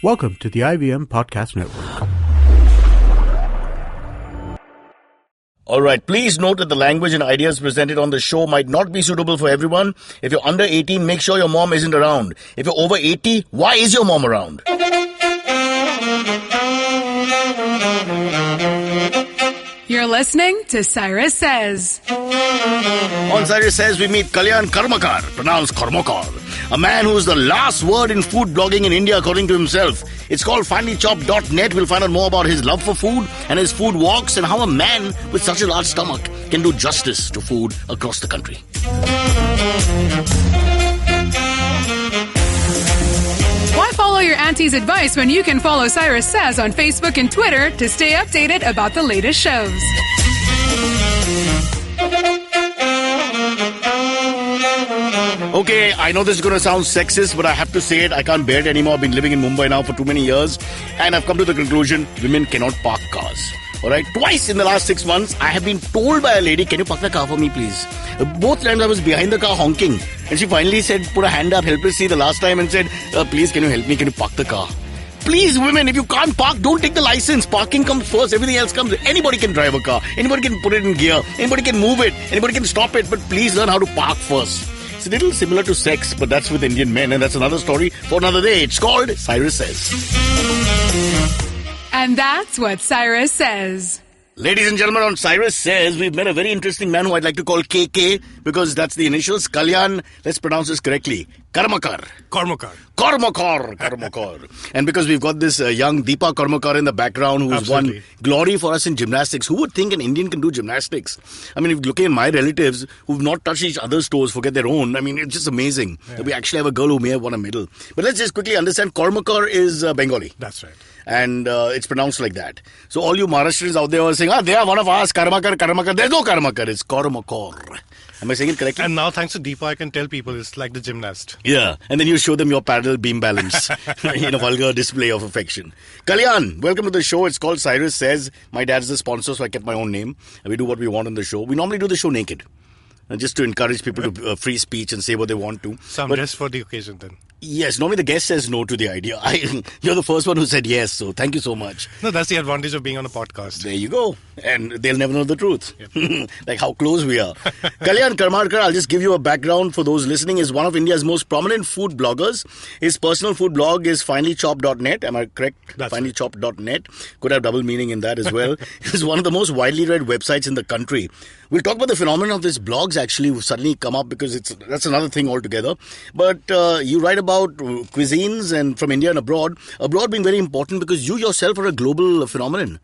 Welcome to the IVM Podcast Network. All right, please note that the language and ideas presented on the show might not be suitable for everyone. If you're under 18, make sure your mom isn't around. If you're over 80, why is your mom around? You're listening to Cyrus Says. On Cyrus Says, we meet Kalyan Karmakar, pronounced Karmakar, a man who's the last word in food blogging in India according to himself. It's called finelychopped.net. We'll find out more about his love for food and his food walks and how a man with such a large stomach can do justice to food across the country. Why follow your auntie's advice when you can follow Cyrus Says on Facebook and Twitter to stay updated about the latest shows? Okay, I know this is going to sound sexist, but I have to say it. I can't bear it anymore. I've been living in Mumbai now for too many years, and I've come to the conclusion women cannot park cars. Alright, twice in the last 6 months, I have been told by a lady, can you park the car for me, please? Both times I was behind the car honking, and she finally said, put a hand up helplessly the last time and said, please, can you help me? Can you park the car? Please, women, if you can't park, don't take the license. Parking comes first, everything else comes. Anybody can drive a car. Anybody can put it in gear. Anybody can move it. Anybody can stop it. But please learn how to park first. It's a little similar to sex, but that's with Indian men, and that's another story for another day. It's called Cyrus Says. And that's what Cyrus Says. Ladies and gentlemen, on Cyrus Says, we've met a very interesting man who I'd like to call KK, because that's the initials. Kalyan, let's pronounce this correctly. Karmakar. Karmakar. And because we've got this young Deepa Karmakar in the background who's won glory for us in gymnastics. Who would think an Indian can do gymnastics? I mean, if you look at my relatives who've not touched each other's toes, forget their own. I mean, it's just amazing that we actually have a girl who may have won a medal. But let's just quickly understand, Karmakar is Bengali. That's right. And it's pronounced like that. So all you Maharashtrians out there are saying, they are one of us, Karmakar. There's no Karmakar, it's Karmakar. Am I saying it correctly? And now, thanks to Deepa, I can tell people it's like the gymnast. Yeah, and then you show them your parallel beam balance in a vulgar display of affection. Kalyan, welcome to the show. It's called Cyrus Says. My dad's the sponsor, so I kept my own name. We do what we want on the show. We normally do the show naked, just to encourage people to free speech and say what they want to. Some dress for the occasion then. Yes, normally the guest says no to the idea. You're the first one who said yes, so thank you so much. No, that's the advantage of being on a podcast. There you go. And they'll never know the truth. Yep. Like how close we are. Kalyan Karmakar, I'll just give you a background for those listening, is one of India's most prominent food bloggers. His personal food blog is finelychopped.net. Am I correct? That's finelychopped.net. Could have double meaning in that as well. It's one of the most widely read websites in the country. We'll talk about the phenomenon of these blogs actually who suddenly come up, because that's another thing altogether. But you write about cuisines and from India and abroad being very important because you yourself are a global phenomenon.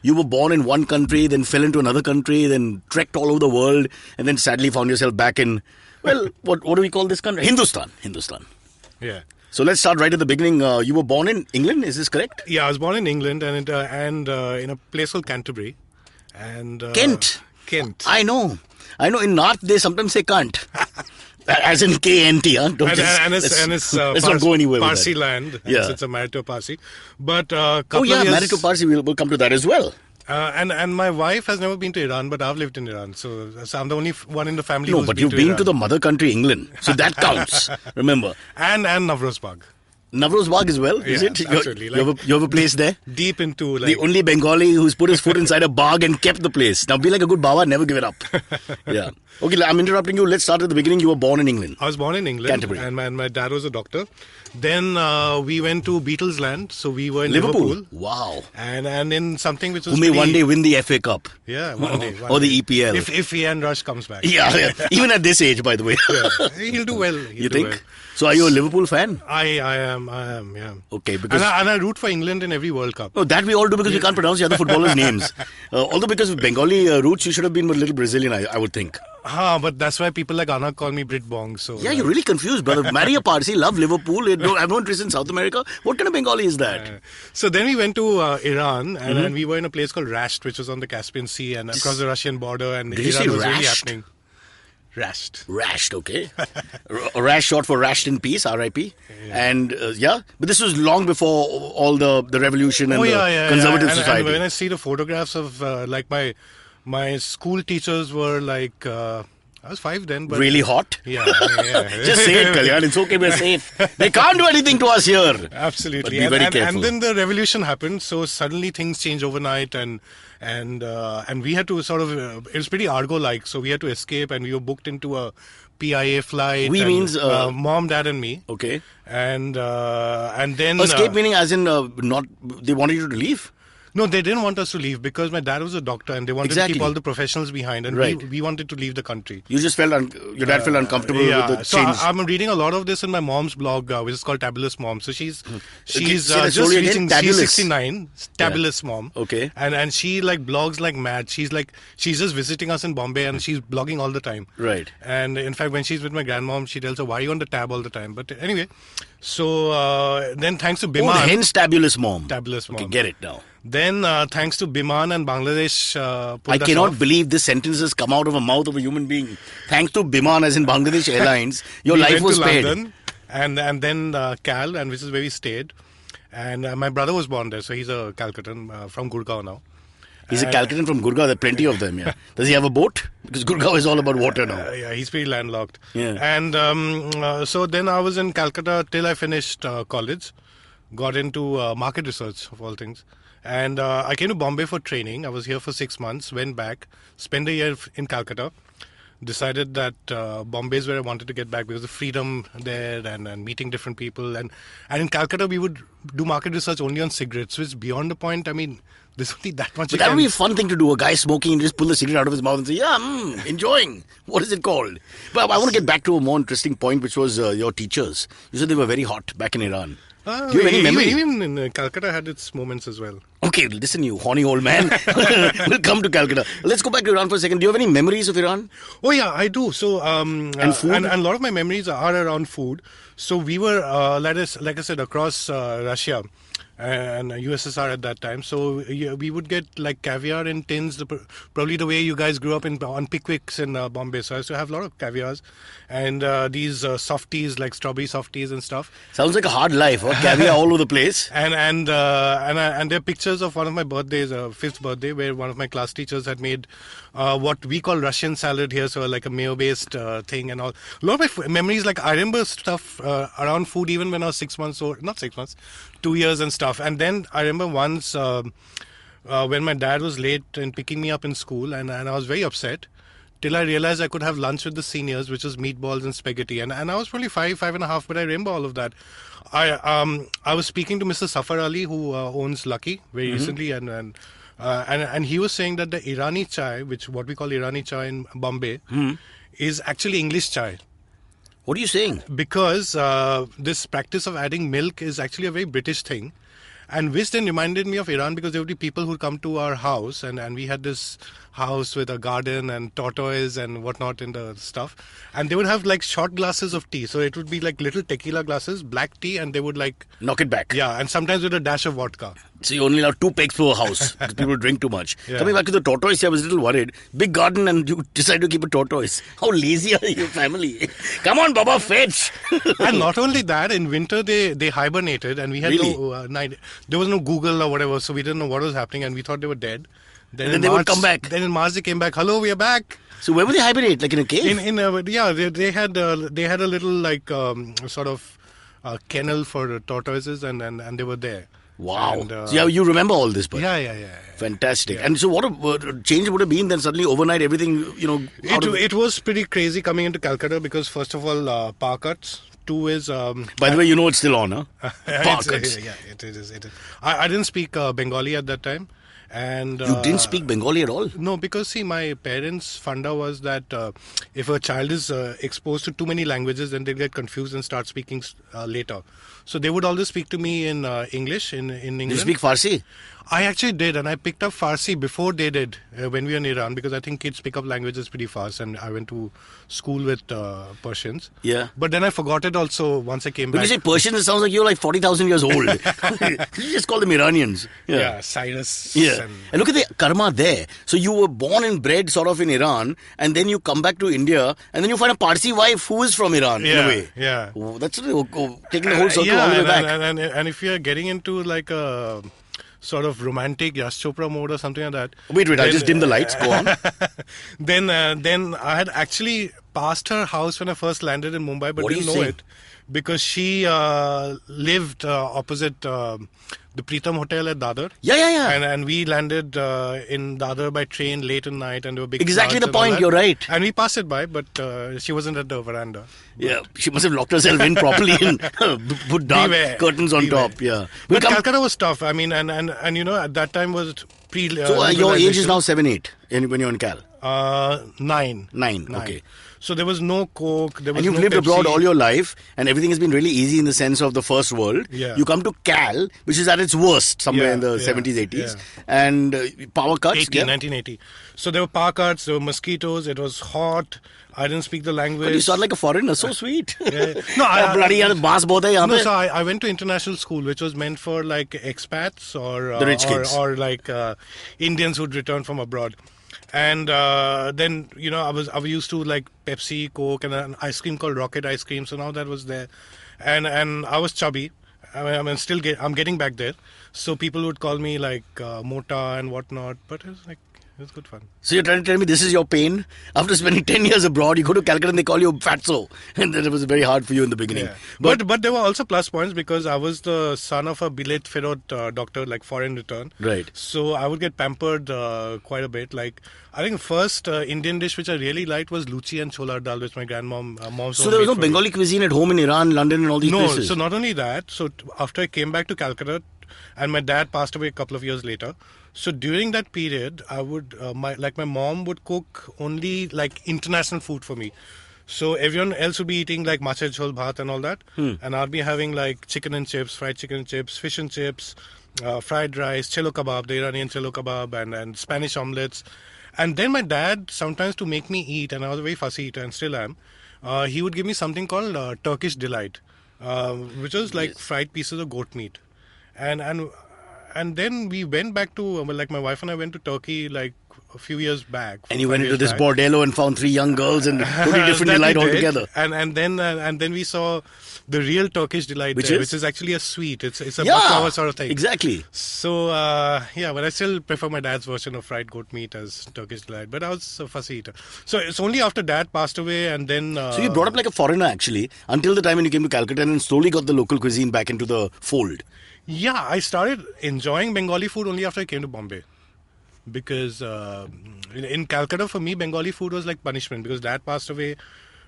You were born in one country, then fell into another country, then trekked all over the world, and then sadly found yourself back in, well, what do we call this country? Hindustan. Yeah. So let's start right at the beginning. You were born in England, is this correct? Yeah, I was born in England and in a place called Canterbury. And Kent. I know. In North, they sometimes say can't. As in K-N-T, huh? Let's not go anywhere with Parsi that. land. Yeah. It's a married to a Parsi. But married to Parsi. We'll come to that as well. And my wife has never been to Iran, but I've lived in Iran. So I'm the only one in the family No, who's but you've been to the mother country, England. So that counts. Remember. And Navroz Bagh. Navroz Bagh as well, is Yeah, it? absolutely. You have a place there? Deep into The only Bengali who's put his foot inside a bag and kept the place. Now be like a good Baba, never give it up. Yeah. Okay, I'm interrupting you. Let's start at the beginning. You were born in England. I was born in England. Canterbury. And my dad was a doctor. Then we went to Beatles land. So we were in Liverpool. Liverpool. Wow. And in something which was Who may one day win the FA Cup. Yeah, one day. Or the EPL. If Ian Rush comes back. Yeah. Even at this age, by the way. Yeah. He'll do well. You think? Well. So are you a Liverpool fan? I am, yeah. Okay, because... And I root for England in every World Cup. Oh, that we all do because we can't pronounce the other footballers' names. Although because of Bengali roots, you should have been a little Brazilian, I would think. But that's why people like Anna call me Brit Bong. So yeah, you're really confused, brother. Marry a Parsi, love Liverpool, have no interest in South America. What kind of Bengali is that? So then we went to Iran, and then we were in a place called Rasht, which was on the Caspian Sea and across the Russian border, and Did Iran you say was really Rasht? happening. Rasht, okay. Rash short for Rashed in Peace, R.I.P. Yeah. And but this was long before all the revolution and conservative society. And when I see the photographs of like my school teachers were like I was 5 then. But Really hot? Yeah. Just say it, Kalyan. It's okay, we're safe. They can't do anything to us here. Absolutely. But be very careful. And then the revolution happened, so suddenly things changed overnight, and we had to sort of, it was pretty Argo-like, so we had to escape, and we were booked into a PIA flight. We means mom, dad, and me. Okay. And then Escape meaning as in not they wanted you to leave? No, they didn't want us to leave because my dad was a doctor and they wanted to keep all the professionals behind, and we wanted to leave the country. You just felt your dad felt uncomfortable with the change. So I'm reading a lot of this in my mom's blog, which is called Tabulous Mom. So she's just reaching, she's 69, Tabulous Mom. Okay. And she like blogs like mad. She's just visiting us in Bombay and she's blogging all the time. Right. And in fact, when she's with my grandmom, she tells her, why are you on the tab all the time? But anyway, so then thanks to Biman. Oh, hence Tabulous Mom. Tabulous Mom. Okay, get it now. Then, thanks to Biman and Bangladesh, I cannot believe this sentence has come out of a mouth of a human being. Thanks to Biman, as in Bangladesh Airlines, your life was spared. London, and then Cal, and which is where we stayed. And my brother was born there, so he's a Calcuttan from Gurgaon now. He's a Calcuttan from Gurgaon. There are plenty of them. Yeah. Does he have a boat? Because Gurgaon is all about water now. Yeah, he's pretty landlocked. Yeah. And so then I was in Calcutta till I finished college. Got into market research of all things. And I came to Bombay for training. I was here for 6 months, went back, spent a year in Calcutta, decided that Bombay is where I wanted to get back because of freedom there and meeting different people. And in Calcutta, we would do market research only on cigarettes, which is beyond the point. I mean, there's only that much. But that would be a fun thing to do. A guy smoking and just pull the cigarette out of his mouth and say, yeah, enjoying. What is it called? But I want to get back to a more interesting point, which was your teachers. You said they were very hot back in Iran. Do you have any memory? Even in Calcutta had its moments as well. Okay, listen, you horny old man. We'll come to Calcutta. Let's go back to Iran for a second. Do you have any memories of Iran? Oh, yeah, I do. So, and food? And a lot of my memories are around food. So we were, like I said, across Russia and USSR at that time. So we would get like caviar in tins, probably the way you guys grew up on Pickwicks in Bombay. So I used to have a lot of caviars and these softies, like strawberry softies and stuff. Sounds like a hard life, huh? Caviar all over the place. And there are pictures of one of my birthdays, 5th birthday, where one of my class teachers had made what we call Russian salad here, so like a mayo-based thing and all. A lot of my memories, like I remember stuff around food even when I was 6 months old, not 6 months, 2 years and stuff. And then I remember once when my dad was late in picking me up in school, and I was very upset till I realized I could have lunch with the seniors, which was meatballs and spaghetti. And I was probably 5.5, but I remember all of that. I was speaking to Mr. Safar Ali, who owns Lucky, very recently, and he was saying that the Irani chai, what we call Irani chai in Bombay, is actually English chai. What are you saying? Because this practice of adding milk is actually a very British thing. And which then reminded me of Iran, because there would be people who come to our house, and we had this house with a garden and tortoise and whatnot in the stuff. And they would have like short glasses of tea. So it would be like little tequila glasses, black tea, and they would like... knock it back. Yeah, and sometimes with a dash of vodka. So you only allow 2 pegs per house because people drink too much. Yeah. Coming back to the tortoise, I was a little worried. Big garden and you decide to keep a tortoise. How lazy are your family? Come on, Baba, fetch. And not only that, in winter they hibernated, and we had no night. There was no Google or whatever, so we didn't know what was happening, and we thought they were dead. Then they would come back. Then in March they came back. Hello, we are back. So where would they hibernate? Like in a cave? They had a little like sort of kennel for tortoises, and they were there. Wow. And, so you remember all this, but yeah. Fantastic. Yeah. And so what a change would have been then suddenly overnight everything, It was pretty crazy coming into Calcutta because first of all, power cuts. 2 is... By the way, it's still on, huh? Power cuts. Yeah, it is. I didn't speak Bengali at that time. And you didn't speak Bengali at all? No, because see, my parents' funda was that if a child is exposed to too many languages, then they get confused and start speaking later. So they would always speak to me in English in England. Did you speak Farsi? I actually did, and I picked up Farsi before they did when we were in Iran, because I think kids pick up languages pretty fast, and I went to school with Persians. Yeah. But then I forgot it also once I came back. When you say Persians, it sounds like you're like 40,000 years old. You just call them Iranians. Yeah, Cyrus. Yeah. And look at the karma there. So you were born and bred sort of in Iran, and then you come back to India, and then you find a Parsi wife who is from Iran, in a way. Yeah. Oh, that's taking the whole circle all the way back. And if you're getting into like a sort of romantic Yash Chopra mode or something like that. Wait, I'll just dim the lights. Go on. Then I had actually passed her house when I first landed in Mumbai, but What are didn't you know saying? it because she lived opposite the Pritam Hotel at Dadar. Yeah. And we landed in Dadar by train late at night, and there were big Exactly crowds the and all point, that. you're right. And we passed it by, but she wasn't at the veranda. Yeah, she must have locked herself in properly and put dark Beware. curtains on Beware. top. Yeah. But We'll come- Calcutta was tough. I mean, and you know, at that time was pre. so your age is now 7, 8 when you're in Cal. 9. 9, okay. So there was no Coke. There was And you've no lived Pepsi. abroad all your life, and everything has been really easy in the sense of the first world. Yeah. You come to Cal, which is at its worst somewhere Yeah, in the yeah, 70s, 80s, yeah. and power cuts. 1980. So there were power cuts, there were mosquitoes, it was hot. I didn't speak the language. But you sound like a foreigner, so sweet. Yeah. No, I- bloody yaar, baas bahut hai yahan No, pe. so I went to international school, which was meant for like expats or The rich kids. or like Indians who'd returned from abroad. And then you know I was used to like Pepsi, Coke, and an ice cream called Rocket ice cream. So now that was there, and I was chubby. I'm getting back there. So people would call me like Mota and whatnot. But it was good fun. So you're trying to tell me this is your pain? After spending 10 years abroad, you go to Calcutta and they call you Fatso. And then it was very hard for you in the beginning. Yeah. But there were also plus points because I was the son of a Bilet Ferot doctor, like foreign return. Right. So I would get pampered quite a bit. Like I think first Indian dish which I really liked was luchi and cholar dal, which my mom's So there was no Bengali cuisine at home in Iran, London and all these No, places? so not only that. So after I came back to Calcutta, and my dad passed away a couple of years later. So during that period, I would my mom would cook only like international food for me. So everyone else would be eating like macha jhol bhat and all that, and I'd be having like chicken and chips, fried chicken and chips, fish and chips, fried rice, chelo kebab, the Iranian chelo kebab, and Spanish omelets. And then my dad sometimes to make me eat, and I was a very fussy eater and still am. He would give me something called Turkish delight, which was like fried pieces of goat meat. And then we went back to like my wife and I went to Turkey like a few years back. And you 5 went into years this back. bordello and found 3 young girls and totally different That delight we did. altogether. And then we saw the real Turkish delight, Which there, is? which is actually a sweet. It's a Yeah, baklava sort of thing. exactly. So but I still prefer my dad's version of fried goat meat as Turkish delight. But I was a fussy eater. So it's only after dad passed away and then. So you brought up like a foreigner actually, until the time when you came to Calcutta and slowly got the local cuisine back into the fold. Yeah, I started enjoying Bengali food only after I came to Bombay. Because in Calcutta, for me, Bengali food was like punishment. Because dad passed away,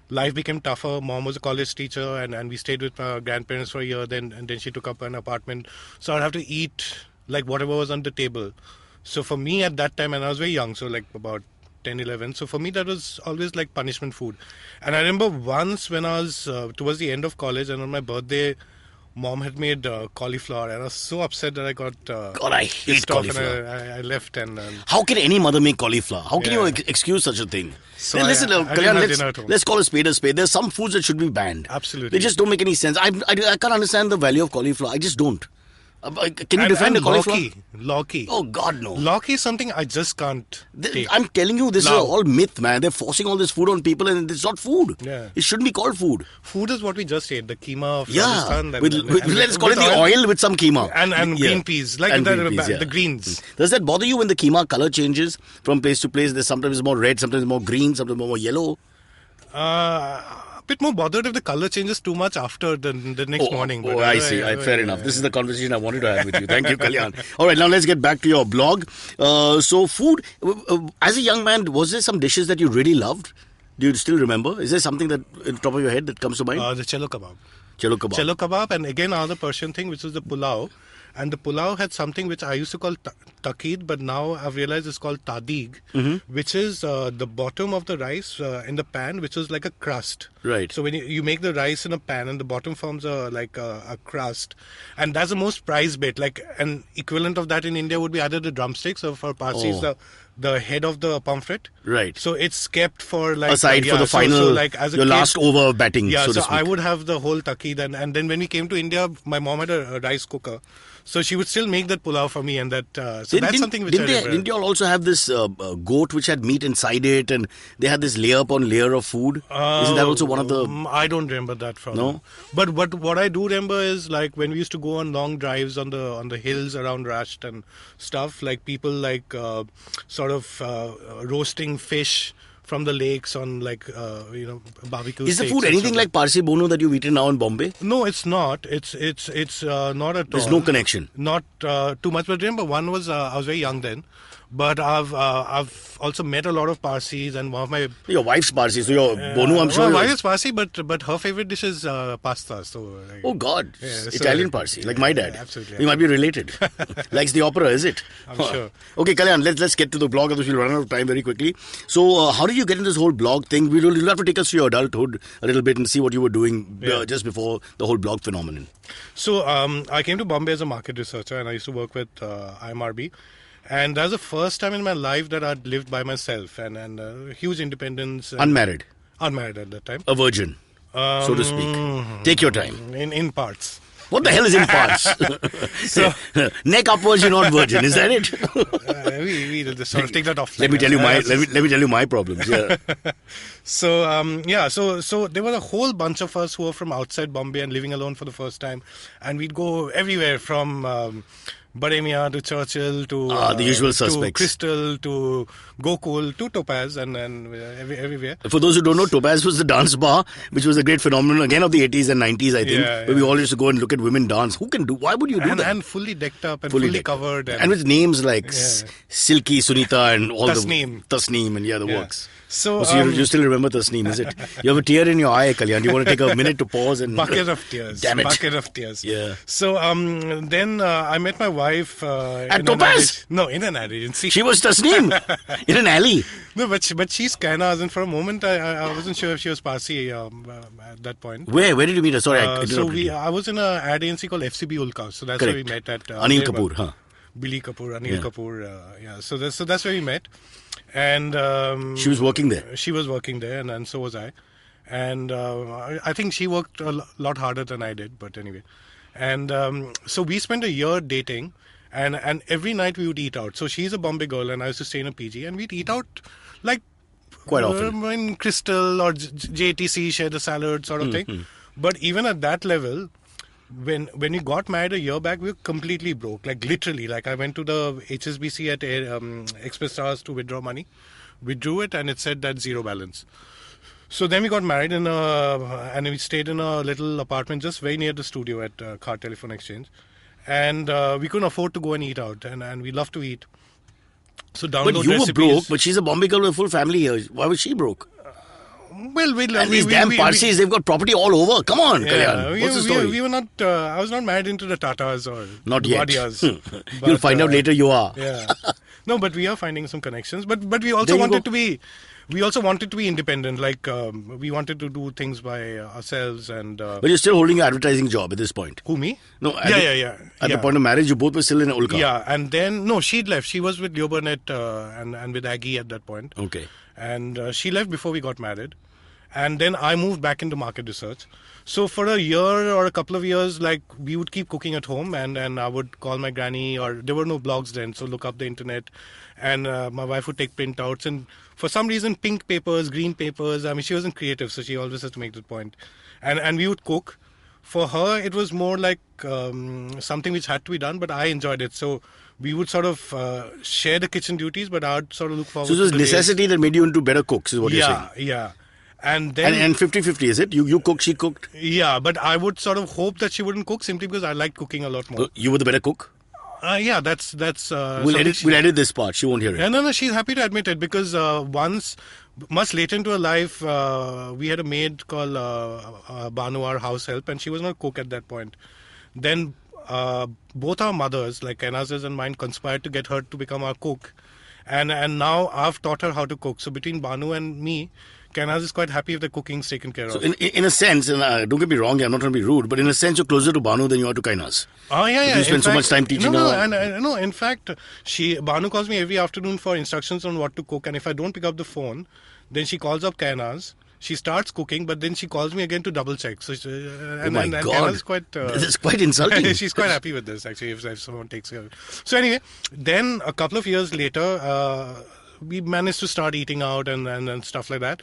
life became tougher. Mom was a college teacher, and we stayed with our grandparents for a year. And then she took up an apartment. So I'd have to eat like whatever was on the table. So for me at that time, and I was very young, so like about 10, 11. So for me, that was always like punishment food. And I remember once when I was towards the end of college and on my birthday, Mom had made cauliflower, and I was so upset that I got. God, I hate pissed off, and cauliflower. I left, and How can any mother make cauliflower? How can Yeah. you excuse such a thing? So Hey, listen, I Kalyan, didn't have dinner at home. let's call a spade a spade. There's some foods that should be banned. Absolutely. They just don't make any sense. I can't understand the value of cauliflower. I just don't. Can you defend the cauliflower? Lauki. Oh, God, no. Lauki is something I just can't take. I'm telling you, this is Now- all myth, man. They're forcing all this food on people and it's not food. Yeah. It shouldn't be called food. Food is what we just ate, the keema of Yeah. Rajasthan. Let's call it the oil with some keema. And Yeah. green peas, like And the, green peas, yeah. the greens. Does that bother you when the keema color changes from place to place? There's sometimes more red, sometimes more green, sometimes more yellow. A bit more bothered if the color changes too much after the next morning. Oh, I see. Fair enough. This is the conversation I wanted to have with you. Thank you, Kalyan. All right, now let's get back to your blog. So, food. As a young man, was there some dishes that you really loved? Do you still remember? Is there something that, in the top of your head, that comes to mind? The chelo kebab. Chelo kebab. Chelo kebab, and again another Persian thing, which is the pulao. And the pulao had something which I used to call takid, but now I've realized it's called tadig, which is the bottom of the rice in the pan, which is like a crust. Right. So when you make the rice in a pan, and the bottom forms a crust, and that's the most prized bit. Like an equivalent of that in India would be either the drumsticks, or for Parsis, the the head of the pamphlet. Right. So it's kept for like aside for the so final, like as a your kid, last over batting. Yeah, so to so speak. I would have the whole taki then, and then when we came to India, my mom had a rice cooker, so she would still make that pulao for me, and that that's something which didn't you all also have this goat which had meat inside it, and they had this layer upon layer of food? Isn't that also one of the? I don't remember that from. No? But what I do remember is like when we used to go on long drives on the hills around Rasht and stuff, like people like sort of roasting fish from the lakes on like barbecue. Is the steaks food and anything stuff like Parsi Bono that you've eaten now in Bombay? No, it's not. It's not at There's all. no connection. Not too much. But remember, one was I was very young then. But I've also met a lot of Parsis, and one of my Your wife's Parsi, so your Bonu, I'm sure. my you're- wife is Parsi, but her favorite dish is pasta. So like, Oh God, Yeah, so- Italian Parsi, like my dad. absolutely. You might be related. Likes the opera, is it? I'm sure. Okay, Kalyan, let's get to the blog, otherwise we'll run out of time very quickly. So, how did you get into this whole blog thing? You'll have to take us to your adulthood a little bit and see what you were doing just before the whole blog phenomenon. So I came to Bombay as a market researcher, and I used to work with IMRB. And that was the first time in my life that I'd lived by myself, and huge independence. And Unmarried, unmarried at that time. a virgin, so to speak. Take your time. In parts. What the hell is in parts? So Neck upwards, you're not virgin. Is that it? we'll just sort of take that off. Let me tell you my let me tell you my problems. Yeah. So there were a whole bunch of us who were from outside Bombay and living alone for the first time, and we'd go everywhere from Bade Mian to Churchill to the usual to suspects. Crystal to Gokul to Topaz and everywhere. For those who don't know, Topaz was the dance bar, which was a great phenomenon again of the 80s and 90s, I think, Yeah, where we all used to go and look at women dance. Who can do? Why would you do that? And fully decked up and fully decked. covered. And with names like Yeah. Silky, Sunita, and all Tasneem. the Tasneem, and the Yeah. works. So, you still remember Tasneem, is it? You have a tear in your eye, Kalyan. Do you want to take a minute to pause and bucket of tears. Damn it. Bucket of tears. Yeah. So then I met my wife At in Topaz? in an ad agency. She was Tasneem in an alley. No, but she's Kainaz, and for a moment I wasn't sure if she was Parsi at that point. Where did you meet her? Sorry, I So interrupted you. I was in an ad agency called FCB Ulka. So that's where we met at Anil Deva. Kapoor, huh? Billy Kapoor, Anil Yeah. Kapoor. So that's where we met, and She was working there. she was working there, and so was I. And I think she worked a lot harder than I did, but anyway. And so we spent a year dating, and every night we would eat out. So she's a Bombay girl, and I used to stay in a PG, and we'd eat out like Quite often. in Crystal or JTC, share the salad sort of thing. But even at that level, when we got married a year back, we were completely broke. Like literally, like I went to the HSBC at Express Stars to withdraw money, withdrew it, and it said that zero balance. So then we got married and we stayed in a little apartment just very near the studio at Car Telephone Exchange, and we couldn't afford to go and eat out, and we love to eat. So download But you were recipes. broke, but she's a Bombay girl with a full family here. Why was she broke? Well, And these damn Parsis, they've got property all over. Come on, Kalyan. What's the story? we were not. I was not married into the Tatas or Not the yet. Wadias. You'll But, find out later you are. Yeah. No, but we are finding some connections. But we also There you wanted go. to be. We also wanted to be independent. Like we wanted to do things by ourselves. And But you're still holding your advertising job at this point. who, me? No, at Yeah. At the point of marriage, you both were still in Ulka. Yeah, and then no, she'd left. She was with Leo Burnett and with Aggie at that point. Okay. And she left before we got married, and then I moved back into market research. So for a year or a couple of years, like we would keep cooking at home, and I would call my granny, or there were no blogs then, so look up the internet, and my wife would take printouts, and for some reason pink papers, green papers. I mean, she wasn't creative, so she always had to make that point, and we would cook. For her, it was more like something which had to be done, but I enjoyed it. So we would sort of share the kitchen duties, but I'd sort of look forward So it to was the days. necessity that made you into better cooks, is what you're saying. Yeah. And then, And 50-50, is it? You cooked, she cooked? yeah, but I would sort of hope that she wouldn't cook simply because I like cooking a lot more. You were the better cook? Yeah, that's. We'll something edit this part. She won't hear it. Yeah, no, she's happy to admit it because once, much later into her life, we had a maid called Banu, our house help, and she was not a cook at that point. Then both our mothers, like Kainaz's and mine, conspired to get her to become our cook. And now I've taught her how to cook. So between Banu and me, Kainaz is quite happy if the cooking's taken care So of. in a sense, and don't get me wrong, I'm not trying to be rude, but in a sense, you're closer to Banu than you are to Kainaz. Oh, yeah. You spend so much time teaching no, her. No, in fact, Banu calls me every afternoon for instructions on what to cook. And if I don't pick up the phone, then she calls up Kainaz. She starts cooking, but then she calls me again to double check. So, Oh my God. Kainaz is quite... This is quite insulting. She's quite happy with this, actually, if someone takes care of it. So anyway, then a couple of years later, we managed to start eating out and stuff like that.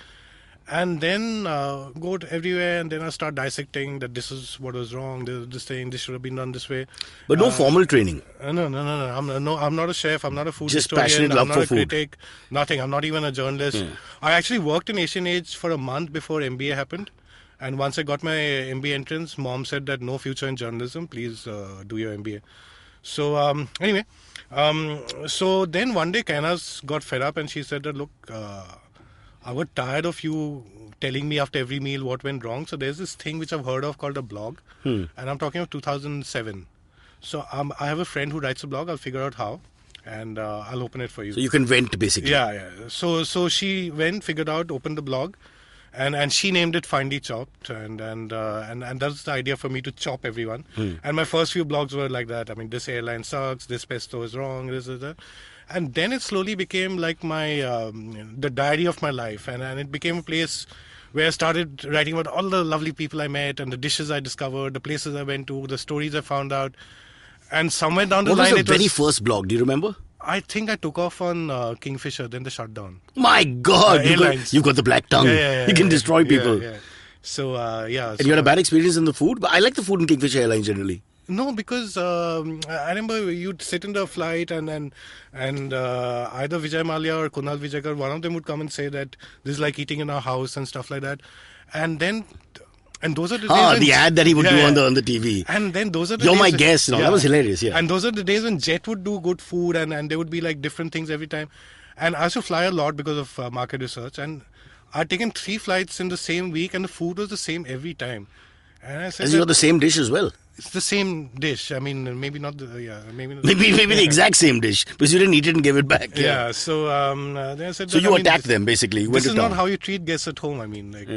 And then go to everywhere, and then I start dissecting that this is what was wrong, this should have been done this way. But no formal training. No. I'm not a chef. I'm not a food Just historian. passionate love I'm not for a food. critic. Nothing. I'm not even a journalist. I actually worked in Asian Age for a month before MBA happened. And once I got my MBA entrance, Mom said that no future in journalism. Please do your MBA. So anyway, so then one day Kainaz got fed up and she said that, look, I got tired of you telling me after every meal what went wrong. So there's this thing which I've heard of called a blog. And I'm talking of 2007. So I have a friend who writes a blog. I'll figure out how. And I'll open it for you. So you can vent, basically. Yeah. So she went, figured out, opened the blog. And she named it Finely Chopped, and that's the idea for me to chop everyone. And my first few blogs were like that. I mean, this airline sucks, this pesto is wrong, this is that. And then it slowly became like my the diary of my life, and it became a place where I started writing about all the lovely people I met and the dishes I discovered, the places I went to, the stories I found out. And somewhere down the What line, was the very first blog? Do you remember? I think I took off on Kingfisher, then the shutdown. My God, airlines. you've got the black tongue. You can destroy people. Yeah. So, yeah. And you had a bad experience in the food? But I like the food in Kingfisher Airlines generally. No, because I remember you'd sit in the flight and either Vijay Mallya or Kunal Vijaykar, one of them would come and say that this is like eating in our house and stuff like that. And those are the days when, the ad that he would do on the TV. And then those are the You're days my when- guest. No, that was hilarious, yeah. And those are the days when Jet would do good food and there would be like different things every time. And I used to fly a lot because of market research. And I'd taken 3 flights in the same week and the food was the same every time. And I said, And you got the same dish as well. it's the same dish. I mean, maybe not maybe not Maybe the exact same dish. Because you didn't eat it and gave it back. Yeah. So then I said. So that, you I mean, attacked this- them, basically. You went This to is not town. how you treat guests at home. I mean, like.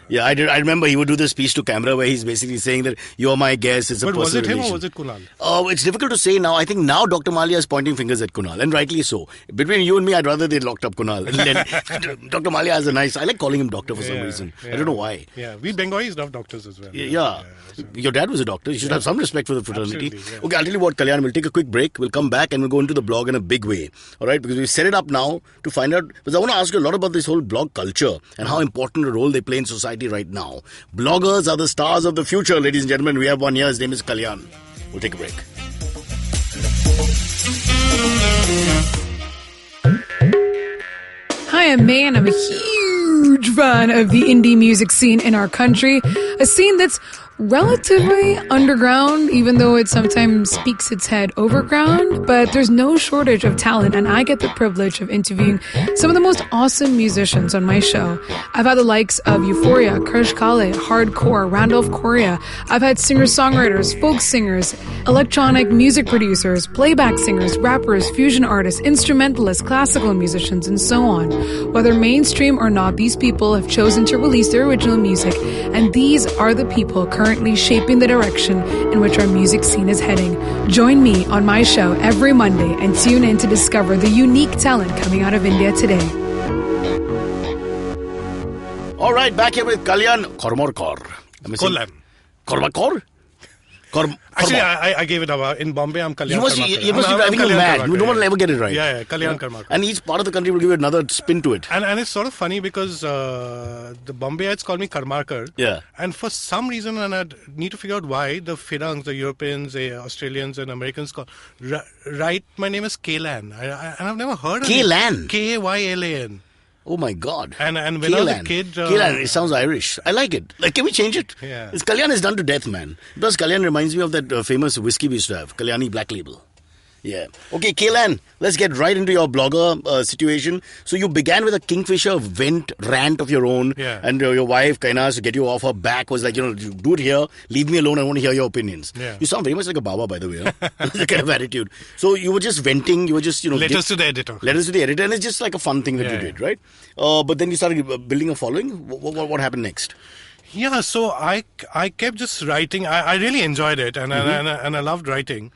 Yeah, I remember he would do this speech to camera where he's basically saying that you're my guest. It's a But was personal it him relation. or was it Kunal? Oh, it's difficult to say now. I think now Dr. Mallya is pointing fingers at Kunal, and rightly so. Between you and me, I'd rather they locked up Kunal. And then Dr. Mallya has a nice... I like calling him doctor for some reason. I don't know why. Yeah, we Bengalis love doctors as well. Yeah. Your dad was a doctor. You should have some respect for the fraternity. Absolutely, yeah. Okay, I'll tell you what, Kalyan, we'll take a quick break. We'll come back and we'll go into the blog in a big way. All right? Because we set it up now to find out... Because I want to ask you a lot about this whole blog culture and how important a role they play in society right now. Bloggers are the stars of the future, ladies and gentlemen. We have one here. His name is Kalyan. We'll take a break. Hi, I'm May, and I'm a huge fan of the indie music scene in our country. A scene that's relatively underground, even though it sometimes speaks its head overground. But there's no shortage of talent, and I get the privilege of interviewing some of the most awesome musicians on my show. I've had the likes of Euphoria, Krish Kale, Hardcore, Randolph Correa. I've had singer-songwriters, folk singers, electronic music producers, playback singers, rappers, fusion artists, instrumentalists, classical musicians, and so on. Whether mainstream or not, these people have chosen to release their original music, and these are the people currently shaping the direction in which our music scene is heading. Join me on my show every Monday and tune in to discover the unique talent coming out of India today. All right, back here with Kalyan Kormorkar. Kollam. Kormorkar? Actually, I gave it up. In Bombay, I'm Kalyan You must Karmakar. be I'm driving you Kalyan mad. Karmakar, You don't want to yeah. ever get it right. Yeah, Kalyan Karmakar. And each part of the country will give you another spin to it. And it's sort of funny because the Bombayites call me Karmarkar. Yeah. And for some reason, and I need to figure out why, the Firangs, the Europeans, the Australians and Americans write my name as Kaylan. And I've never heard of it. Kaylan? Kaylan. Oh my God. And when I was a Kaylan. kid... Kaylan, it sounds Irish. I like it. Like, can we change it? Yeah. Kalyan is done to death, man. Because Kalyan reminds me of that famous whiskey we used to have, Kalyani Black Label. Yeah. Okay, Kaylan, let's get right into your blogger situation. So you began with a Kingfisher vent rant of your own, and your wife, Kaina, to get you off her back, was like, you do it here, leave me alone, I want to hear your opinions. Yeah. You sound very much like a Baba, by the way, huh? The kind of attitude. So you were just venting, you were just, Letters to the editor. Letters to the editor, and it's just like a fun thing that you did, right? But then you started building a following. What happened next? Yeah, so I kept just writing. I really enjoyed it, and I loved writing.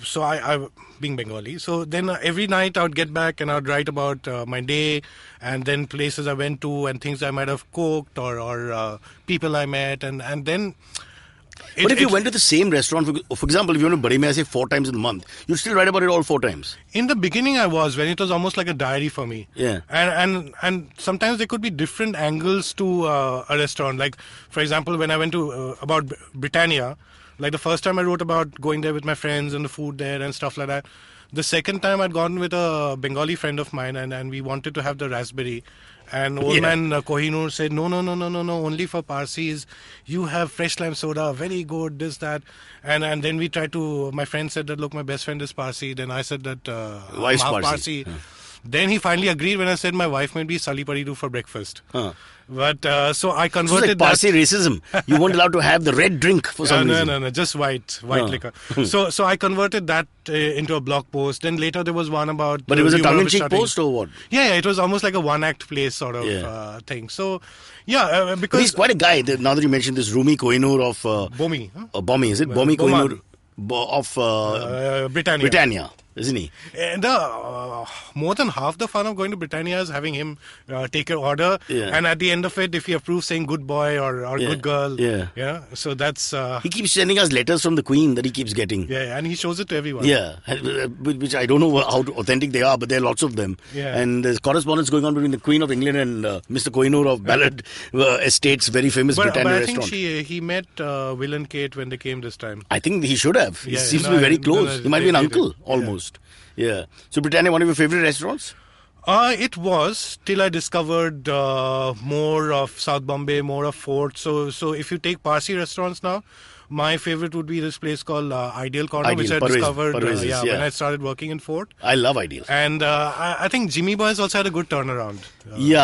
So I being Bengali. So then every night I would get back and I would write about my day, and then places I went to and things I might have cooked or people I met, and then. But if you went to the same restaurant, for example, if you went to Bade Mein, say 4 times in a month, you'd still write about it all 4 times. In the beginning, I was, when it was almost like a diary for me. Yeah. And sometimes there could be different angles to a restaurant. Like, for example, when I went to about Britannia, like the first time I wrote about going there with my friends and the food there and stuff like that. The second time I'd gone with a Bengali friend of mine and we wanted to have the raspberry. And old man Kohinoor said, no, only for Parsis. You have fresh lime soda, very good, this, that. And then we tried to, my friend said that, look, my best friend is Parsi. Then I said that I'm half Parsi. Then he finally agreed when I said my wife made me sali paridu for breakfast. But so I converted like Parsi racism. You weren't allowed to have the red drink for some reason. No, just white liquor. So I converted that into a blog post. Then later there was one about. But it was a tongue-in-cheek post or what? Yeah, it was almost like a one-act play sort of thing. So because but he's quite a guy. Now that you mentioned this, Rumi Kohinoor of Bomi. Bomi, is it Bomi Kohinoor of Britannia. Isn't he? And more than half the fun of going to Britannia is having him take your order, and at the end of it, if he approves, saying good boy or good girl. Yeah. So that's. He keeps sending us letters from the Queen that he keeps getting. Yeah, and he shows it to everyone. Yeah, which I don't know how authentic they are, but there are lots of them. Yeah. And there's correspondence going on between the Queen of England and Mr. Kohinoor of Ballard Estates, very famous Britannia restaurant. But I think he met Will and Kate when they came this time. I think he should have. He seems to be very close. He might be an uncle, almost. Yeah. So Britannia, one of your favorite restaurants? It was till I discovered more of South Bombay, more of Fort. So if you take Parsi restaurants now, my favorite would be this place called Ideal Corner, which I discovered when I started working in Fort. I love Ideal. And I think Jimmy Boy has also had a good turnaround.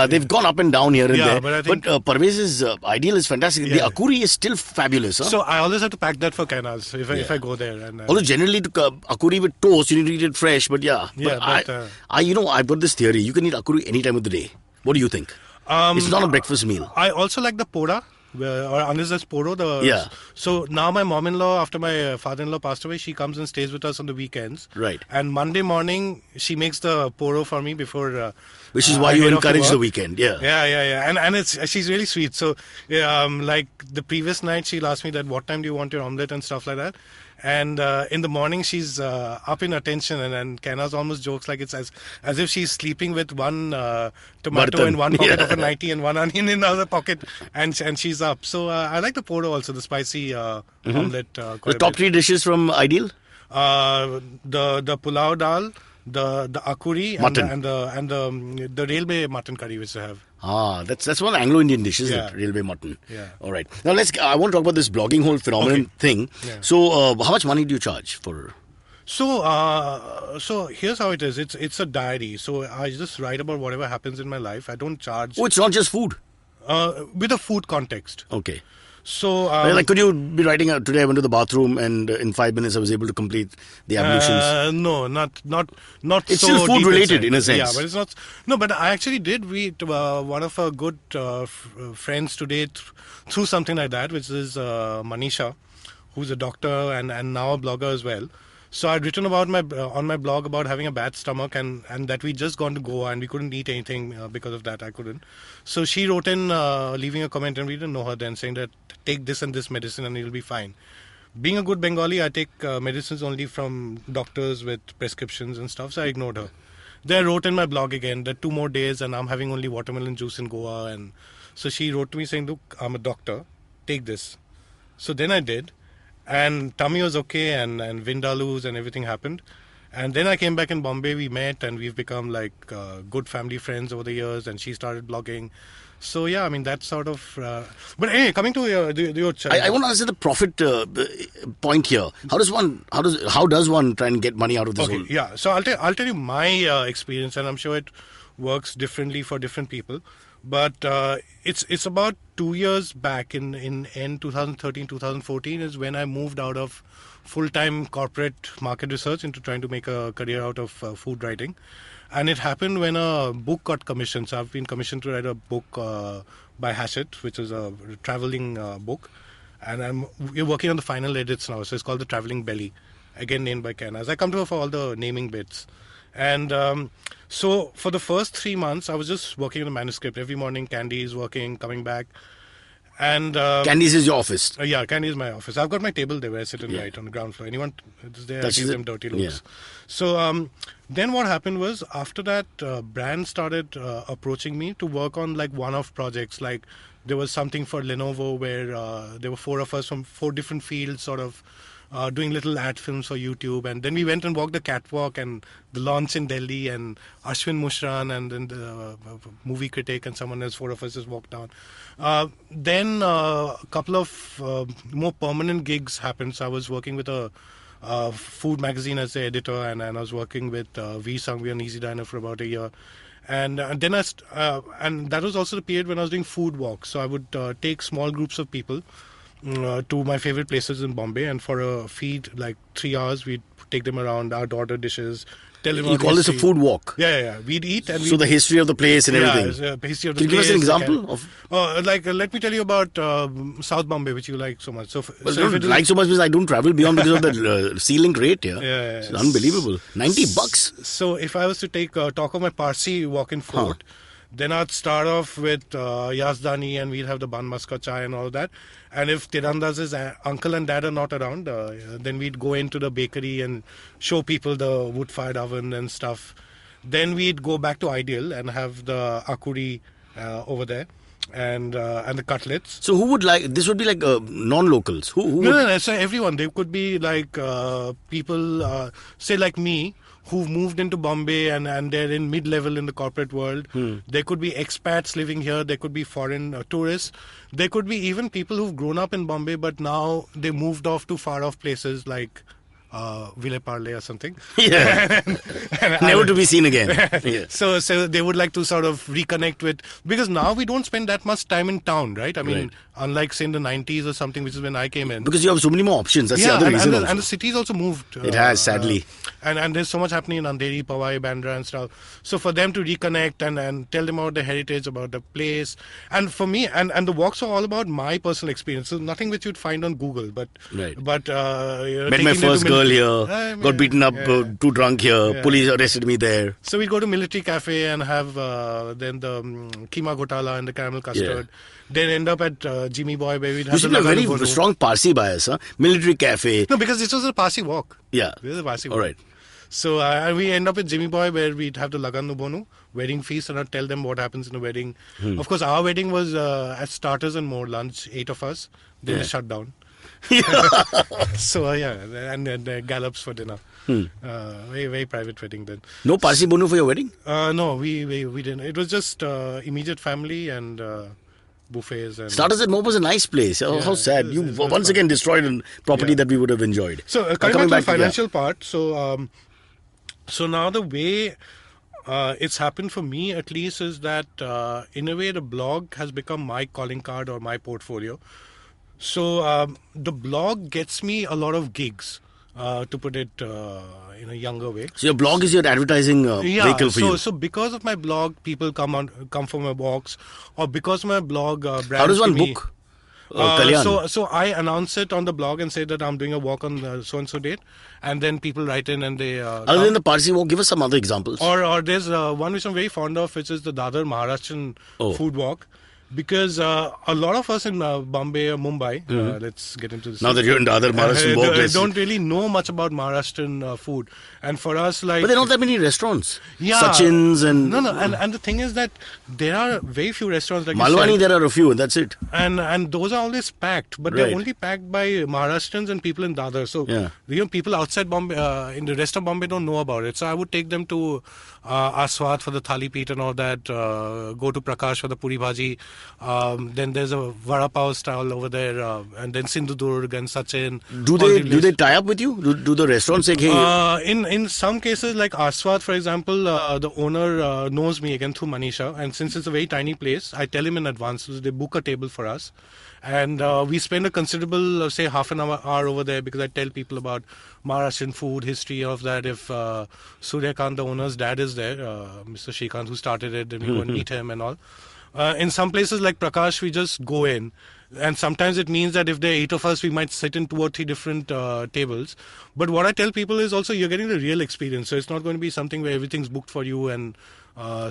They've gone up and down here and there. But I think Parvez's Ideal is fantastic. The Akuri is still fabulous. Huh? So I always have to pack that for Kainas if I go there. And, although generally Akuri with toast, you need to eat it fresh. But I've got this theory. You can eat Akuri any time of the day. What do you think? It's not a breakfast meal. I also like the Poda. Or unless that's Poro. So now my mom-in-law, after my father-in-law passed away, she comes and stays with us on the weekends. Right. And Monday morning, she makes the Poro for me before... which is why you encourage the weekend. Yeah. And she's really sweet. So like the previous night, she'll ask me that, what time do you want your omelette and stuff like that. And in the morning, she's up in attention, and Kaina's almost jokes like it's as if she's sleeping with one tomato in one pocket of a nightie and one onion in the other pocket, and she's up. So I like the Poro also, the spicy omelette. The top 3 dishes from Ideal? The pulao dal, the akuri, mutton. and the railway mutton curry which they have. That's one Anglo-Indian dish, isn't it? Railway mutton. Yeah. All right. Now I want to talk about this blogging whole phenomenon thing. Yeah. So how much money do you charge for? So here's how it is. It's a diary. So I just write about whatever happens in my life. I don't charge. Oh, it's not just food. With a food context. Okay. So, could you be writing today I went to the bathroom and in 5 minutes I was able to complete the ablutions? No, not. It's so still food related in a sense. Yeah, but it's not. No, but I actually did read one of our good friends today through something like that, which is Manisha, who's a doctor and now a blogger as well. So I'd written about on my blog about having a bad stomach and that we'd just gone to Goa and we couldn't eat anything because of that. I couldn't. So she wrote in, leaving a comment, and we didn't know her then, saying that take this and this medicine and you'll be fine. Being a good Bengali, I take medicines only from doctors with prescriptions and stuff, so I ignored her. Then I wrote in my blog again that 2 more days and I'm having only watermelon juice in Goa. And so she wrote to me saying, look, I'm a doctor, take this. So then I did. And tummy was okay, and Vindaloo's and everything happened. And then I came back in Bombay, we met, and we've become like good family friends over the years, and she started blogging. So yeah, I mean that's sort of. But anyway, coming to your I want to answer the profit point here. How does one try and get money out of this whole? Yeah, so I'll tell you my experience, and I'm sure it works differently for different people. But it's about 2 years back in end 2013, 2014 is when I moved out of full-time corporate market research into trying to make a career out of food writing. And it happened when a book got commissioned. So I've been commissioned to write a book by Hachette, which is a traveling book. And we're working on the final edits now. So it's called The Traveling Belly, again named by Ken, as I come to her for all the naming bits. And so for the first 3 months, I was just working on the manuscript. Every morning, Candy is working, coming back. And Candy's is your office. Yeah, Candy is my office. I've got my table there where I sit and write on the ground floor. Anyone is there, I give them dirty looks. Yeah. So then what happened was after that, brands started approaching me to work on like one-off projects. Like there was something for Lenovo where there were 4 of us from 4 different fields sort of doing little ad films for YouTube. And then we went and walked the catwalk and the launch in Delhi, and Ashwin Mushran and then the movie critic and someone else, 4 of us just walked down. Then a couple of more permanent gigs happened. So I was working with a food magazine as the editor, and I was working with V Sangvi on Easy Diner for about a year. And then and that was also the period when I was doing food walks. So I would take small groups of people to my favorite places in Bombay, and for a feed like 3 hours we'd take them around, I'd order dishes, tell them. You call this a food walk? Yeah. We'd eat and so the history of the place and everything. Yeah, history of the Can you place. give us an example of? Let me tell you about South Bombay, which you like so much. So, Well, so I don't like so much because I don't travel beyond because of the ceiling rate here. Yeah. It's unbelievable. $90. So if I was to talk of my Parsi walk-in fort, then I'd start off with Yazdani, and we'd have the ban maska chai and all that. And if Tirandaz's uncle and dad are not around, then we'd go into the bakery and show people the wood-fired oven and stuff. Then we'd go back to Ideal and have the akuri over there and the cutlets. So who would like, this would be like non-locals. Who would? No, so everyone. They could be like people, say like me, who've moved into Bombay and they're in mid-level in the corporate world. There could be expats living here. There could be foreign tourists. There could be even people who've grown up in Bombay, but now they moved off to far-off places like Ville Parle or something. Yeah. Never to be seen again. Yeah. So they would like to sort of reconnect with, because now we don't spend that much time in town, right? I mean, unlike say in the 90s or something, which is when I came in. Because you have so many more options. That's the other reason. And the city's also moved. It has, sadly. And there's so much happening in Andheri, Powai, Bandra and stuff. So for them to reconnect and tell them about the heritage, about the place. And for me, and the walks are all about my personal experience. So nothing which you'd find on Google. But Right. But Met my first girl here, got beaten up, too drunk here, police arrested me there. So we'd go to Military Cafe and have then the keema ghotala and the caramel custard. Then end up at Jimmy Boy where we'd have You should the have a very Laganu Bonu. strong Parsi bias, huh? Military Cafe. No, because this was a Parsi walk. Yeah. This is a Parsi walk. All right. So we end up at Jimmy Boy where we'd have the Laganu Bonu wedding feast, and I'd tell them what happens in a wedding. Of course, our wedding was at starters and more lunch, 8 of us. Then they shut down. So and gallops for dinner. Very, very private wedding then. No Parsi Bonu for your wedding? No, we didn't. It was just immediate family and buffets. And Starters at Mo was a nice place. How sad. You it's once fun. again destroyed a property that we would have enjoyed. So coming back to the financial part. So now the way it's happened for me at least is that in a way the blog has become my calling card or my portfolio. So the blog gets me a lot of gigs, to put it in a younger way. So your blog is your advertising vehicle for you. So because of my blog, people come for my walks, or because of my blog, brands. How does one give me- book Kalyan? So I announce it on the blog and say that I'm doing a walk on so and so date, and then people write in and they. Other than the Parsi walk, give us some other examples. Or there's one which I'm very fond of, which is the Dadar Maharashtrian food walk. Because a lot of us in Bombay or Mumbai, let's get into this. Now that you're into other Maharashtrian walk, don't really know much about Maharashtrian food. And for us, like... But there are not that many restaurants. Yeah. Sachin's and... No. And the thing is that there are very few restaurants. Like Malwani, there are a few, and that's it. And those are always packed. But they're only packed by Maharashtrians and people in Dadar. So, people outside Bombay, in the rest of Bombay don't know about it. So I would take them to Aswad for the thali peet and all that. Go to Prakash for the puri bhaji. Then there's a vada pav stall over there, and then Sindhudurg and Sachin. Do they tie up with you? Do the restaurants say, hey? In some cases, like Aswad, for example, the owner knows me again through Manisha, and since it's a very tiny place, I tell him in advance. So they book a table for us, and we spend a considerable, say, half an hour over there, because I tell people about Maharashtrian food, history of that. If Suryakant, the owner's dad, is there, Mr. Shrikant, who started it, then we go and meet him and all. In some places like Prakash, we just go in. And sometimes it means that if there are 8 of us, we might sit in 2 or 3 different tables. But what I tell people is also you're getting the real experience. So it's not going to be something where everything's booked for you and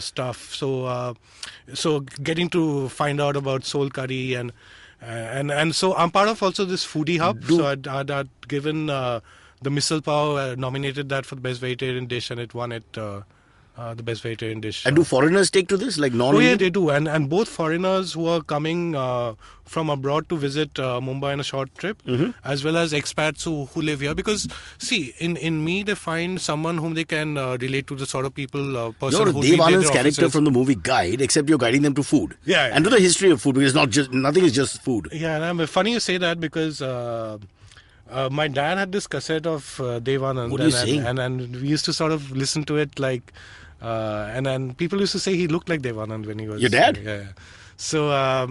stuff. So getting to find out about soul curry and so I'm part of also this foodie hub. So I'd given the misal pav, nominated that for the best vegetarian dish, and it won it. The best vegetarian dish. And do foreigners take to this, like non-Indian? Oh yeah, they do. And both foreigners who are coming from abroad to visit Mumbai on a short trip, as well as expats who live here. Because, see, in me, they find someone whom they can relate to, the sort of people, person You're who Dev Anand's character from the movie Guide, except you're guiding them to food. Yeah. And to the history of food, because nothing is just food. Yeah, and funny you say that, because... my dad had this cassette of Dev Anand. What are you saying? And we used to sort of listen to it like... and then people used to say he looked like Dev Anand when he was... Your dad? Yeah. So I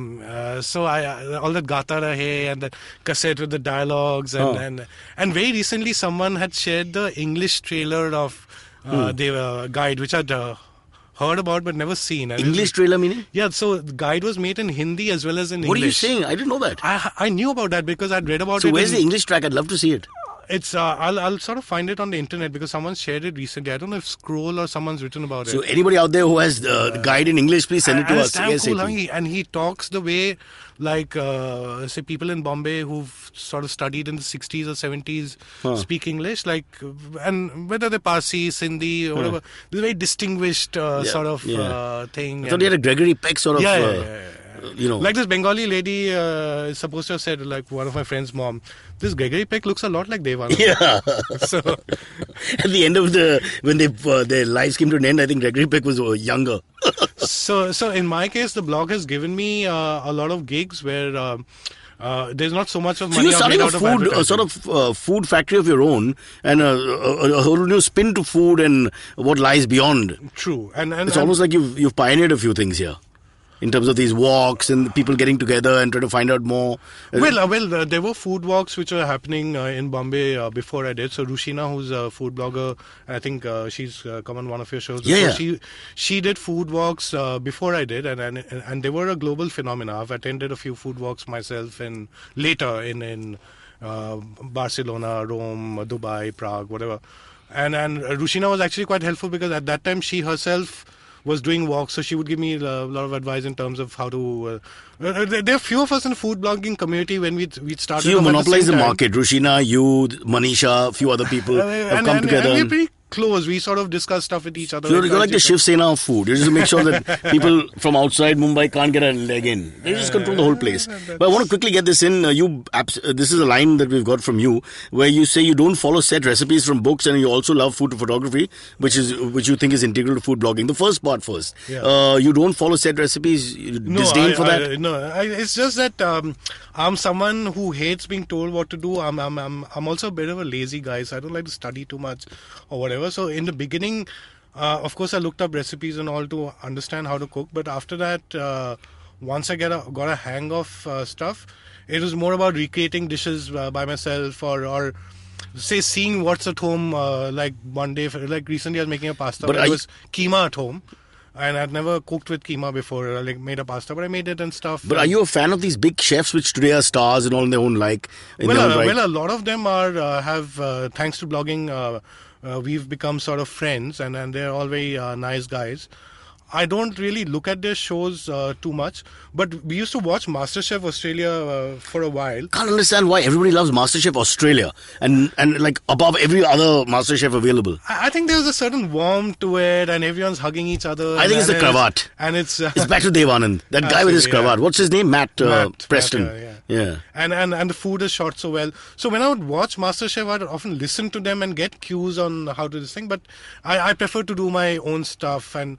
all that Gata Rahe and that cassette with the dialogues and very recently someone had shared the English trailer of Dev Guide, which I'd heard about but never seen. And English trailer meaning? Yeah, so the Guide was made in Hindi as well as in English. What are you saying? I didn't know that. I knew about that because I'd read about it. So where's the English track? I'd love to see it. It's I'll sort of find it on the internet because someone shared it recently. I don't know if Scroll or someone's written about it. So anybody out there who has the Guide in English, please send it to us. It's damn cool, and he talks the way like say people in Bombay who've sort of studied in the 60s or 70s speak English, like, and whether they're Parsi, Sindhi or whatever. This very distinguished sort of thing. I thought he had a Gregory Peck sort of you know, like this Bengali lady is supposed to have said, like one of my friend's mom, this Gregory Peck looks a lot like Dev Anand. Yeah. So at the end of when their lives came to an end, I think Gregory Peck was younger. So in my case, the blog has given me a lot of gigs where there's not so much of money. So you're starting a sort of food factory of your own, and a whole new spin to food and what lies beyond. True, and it's almost like you've pioneered a few things here. In terms of these walks and people getting together and trying to find out more. Well, there were food walks which were happening in Bombay before I did. So Rushina, who's a food blogger, I think she's come on one of your shows. Yeah. She did food walks before I did, and they were a global phenomena. I've attended a few food walks myself, and later in Barcelona, Rome, Dubai, Prague, whatever. And Rushina was actually quite helpful because at that time she herself was doing walks, so she would give me a lot of advice in terms of how to... there are few of us in the food blogging community when we'd started. So you monopolize the market. Rushina, you, Manisha, a few other people have come together. And we're pretty close. We sort of discuss stuff with each other. So you're like the Shiv Sena of food. You just make sure that people from outside Mumbai can't get a leg in. They just control the whole place. But I want to quickly get this in. This is a line that we've got from you, where you say you don't follow set recipes from books, and you also love food photography, which you think is integral to food blogging. The first part first. Yeah. You don't follow set recipes. Disdain for that. It's just that I'm someone who hates being told what to do. I'm also a bit of a lazy guy, so I don't like to study too much or whatever. So in the beginning, of course, I looked up recipes and all to understand how to cook. But after that, once I got a hang of stuff, it was more about recreating dishes by myself or say seeing what's at home. Like one day, like recently, I was making a pasta. But it was keema at home. And I'd never cooked with keema before, like made a pasta, but I made it and stuff. But are you a fan of these big chefs which today are stars and all in their own like? Well, a lot of them have thanks to blogging, we've become sort of friends, and they're all very nice guys. I don't really look at their shows too much. But we used to watch MasterChef Australia for a while. Can't understand why everybody loves MasterChef Australia and like above every other MasterChef available. I think there's a certain warmth to it, and everyone's hugging each other. I think it's the cravat. And it's It's back to Dev Anand. That guy with his cravat. What's his name? Matt Preston. Yeah. And the food is shot so well. So when I would watch MasterChef, I'd often listen to them and get cues on how to do this thing. But I prefer to do my own stuff, and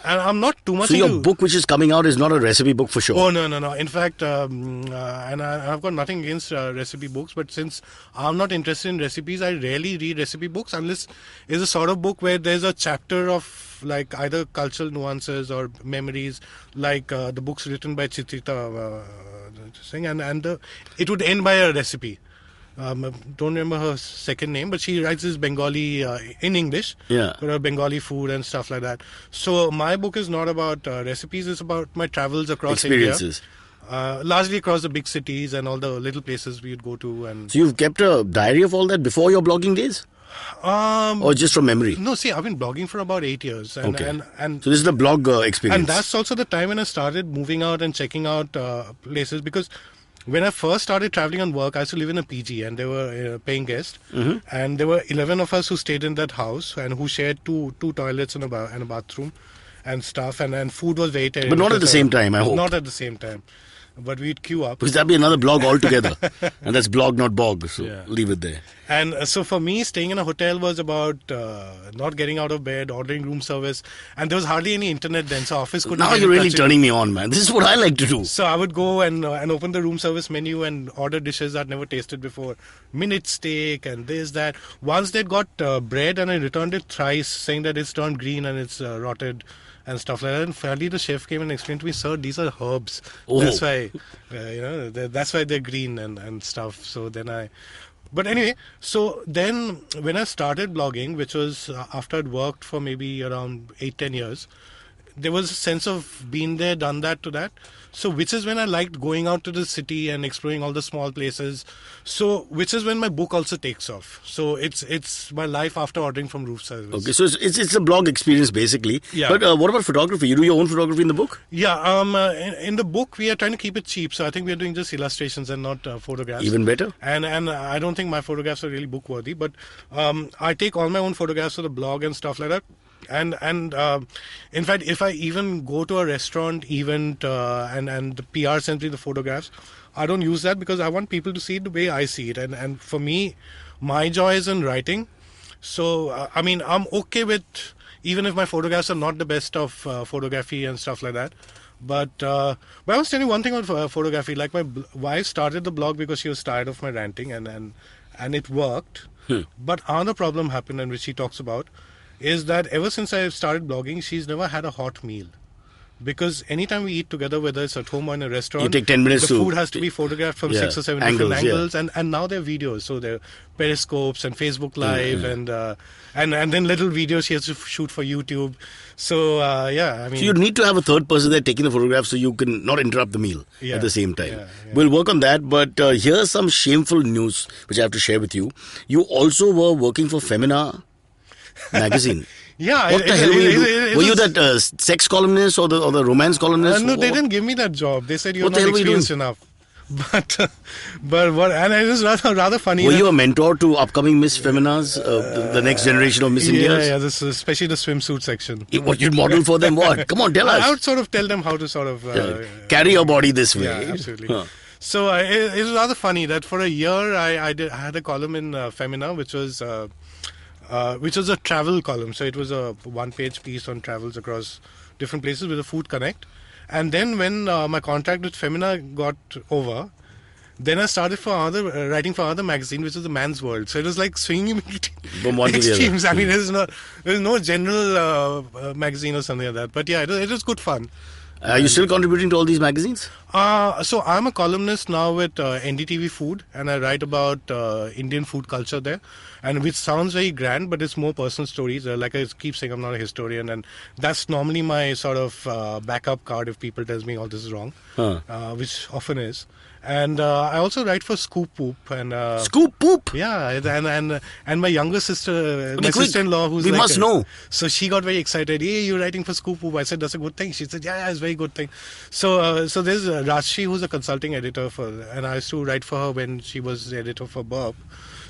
I'm not too much. So your book, which is coming out, is not a recipe book for sure. Oh no. In fact, and I've got nothing against recipe books, but since I'm not interested in recipes, I rarely read recipe books unless it's a sort of book where there's a chapter of like either cultural nuances or memories, like the books written by Chitrita it would end by a recipe. Don't remember her second name, but she writes this Bengali in English, but her Bengali food and stuff like that. So my book is not about recipes; it's about my travels across experiences. India, largely across the big cities and all the little places we'd go to. And so you've kept a diary of all that before your blogging days, or just from memory? No, see, I've been blogging for about 8 years, and so this is the blog experience, and that's also the time when I started moving out and checking out places, because when I first started traveling on work, I used to live in a PG, and they were paying guests, and there were 11 of us who stayed in that house and who shared two toilets and a bathroom and stuff, and food was very terrible. But not at the same time, I hope. Not at the same time. But we'd queue up. Because that'd be another blog altogether. And that's blog, not bog. So leave it there. And so for me, staying in a hotel was about not getting out of bed, ordering room service. And there was hardly any internet then, so office couldn't. Now you're really turning me on, man. This is what I like to do. So I would go and open the room service menu and order dishes I'd never tasted before. Minute steak and this, that. Once they'd got bread, and I returned it thrice, saying that it's turned green and it's rotted and stuff like that. And finally the chef came and explained to me, sir, these are herbs. That's why, that's why they're green and stuff. So then but anyway, so then when I started blogging, which was after I'd worked for maybe around 8-10 years, there was a sense of being there, done that to that. So which is when I liked going out to the city and exploring all the small places. So which is when my book also takes off. So it's my life after ordering from roof service. Okay, so it's a blog experience basically. Yeah. But what about photography? You do your own photography in the book? Yeah. In the book we are trying to keep it cheap. So I think we are doing just illustrations and not photographs. Even better. And I don't think my photographs are really book worthy. But I take all my own photographs for the blog and stuff like that. And in fact, if I even go to a restaurant event and the PR sends me the photographs, I don't use that because I want people to see it the way I see it. And for me, my joy is in writing. So, I'm okay with, even if my photographs are not the best of photography and stuff like that. But I was telling you one thing about photography. Like my wife started the blog because she was tired of my ranting, and it worked. But another problem happened, and which she talks about, is that ever since I started blogging, she's never had a hot meal. Because anytime we eat together, whether it's at home or in a restaurant, you take 10 minutes the food has to be photographed from 6 or 7 different angles. And now there are videos. So there are periscopes and Facebook Live and then little videos she has to shoot for YouTube. So, So you need to have a third person there taking the photograph so you can not interrupt the meal at the same time. Yeah. We'll work on that. But here's some shameful news which I have to share with you. You also were working for Femina magazine. Yeah, what the hell were you doing? Were you that sex columnist or the romance columnist? No, they didn't give me that job. They said you're not experienced enough. But what? And it was rather funny. Were you a mentor to upcoming Miss Feminas, the next generation of Miss Indias? Yeah, this especially the swimsuit section. What you'd model for them? What? Come on, tell us. I would sort of tell them how to sort of carry your body this way. Yeah, absolutely. So it was rather funny that for a year I had a column in Femina, which was a travel column. So it was a one-page piece on travels across different places with a food connect. And then when my contract with Femina got over, then I started writing for another magazine, which is the Man's World. So it was like swinging from one extremes. I mean, there's no general magazine or something like that. But yeah, it was good fun. Are you still contributing to all these magazines? So I'm a columnist now with NDTV Food, and I write about Indian food culture there, and which sounds very grand, but it's more personal stories. Like I keep saying, I'm not a historian, and that's normally my sort of backup card if people tells me all this is wrong, which often is. And I also write for Scoop Poop and Scoop Poop. yeah, and my younger sister, my Okay, quick. sister-in-law, who's We like must know. So she got very excited. Hey, you're writing for Scoop Poop. I said that's a good thing. She said, yeah, it's a very good thing. So there's Rajshri, who's a consulting editor and I used to write for her when she was the editor for Burp.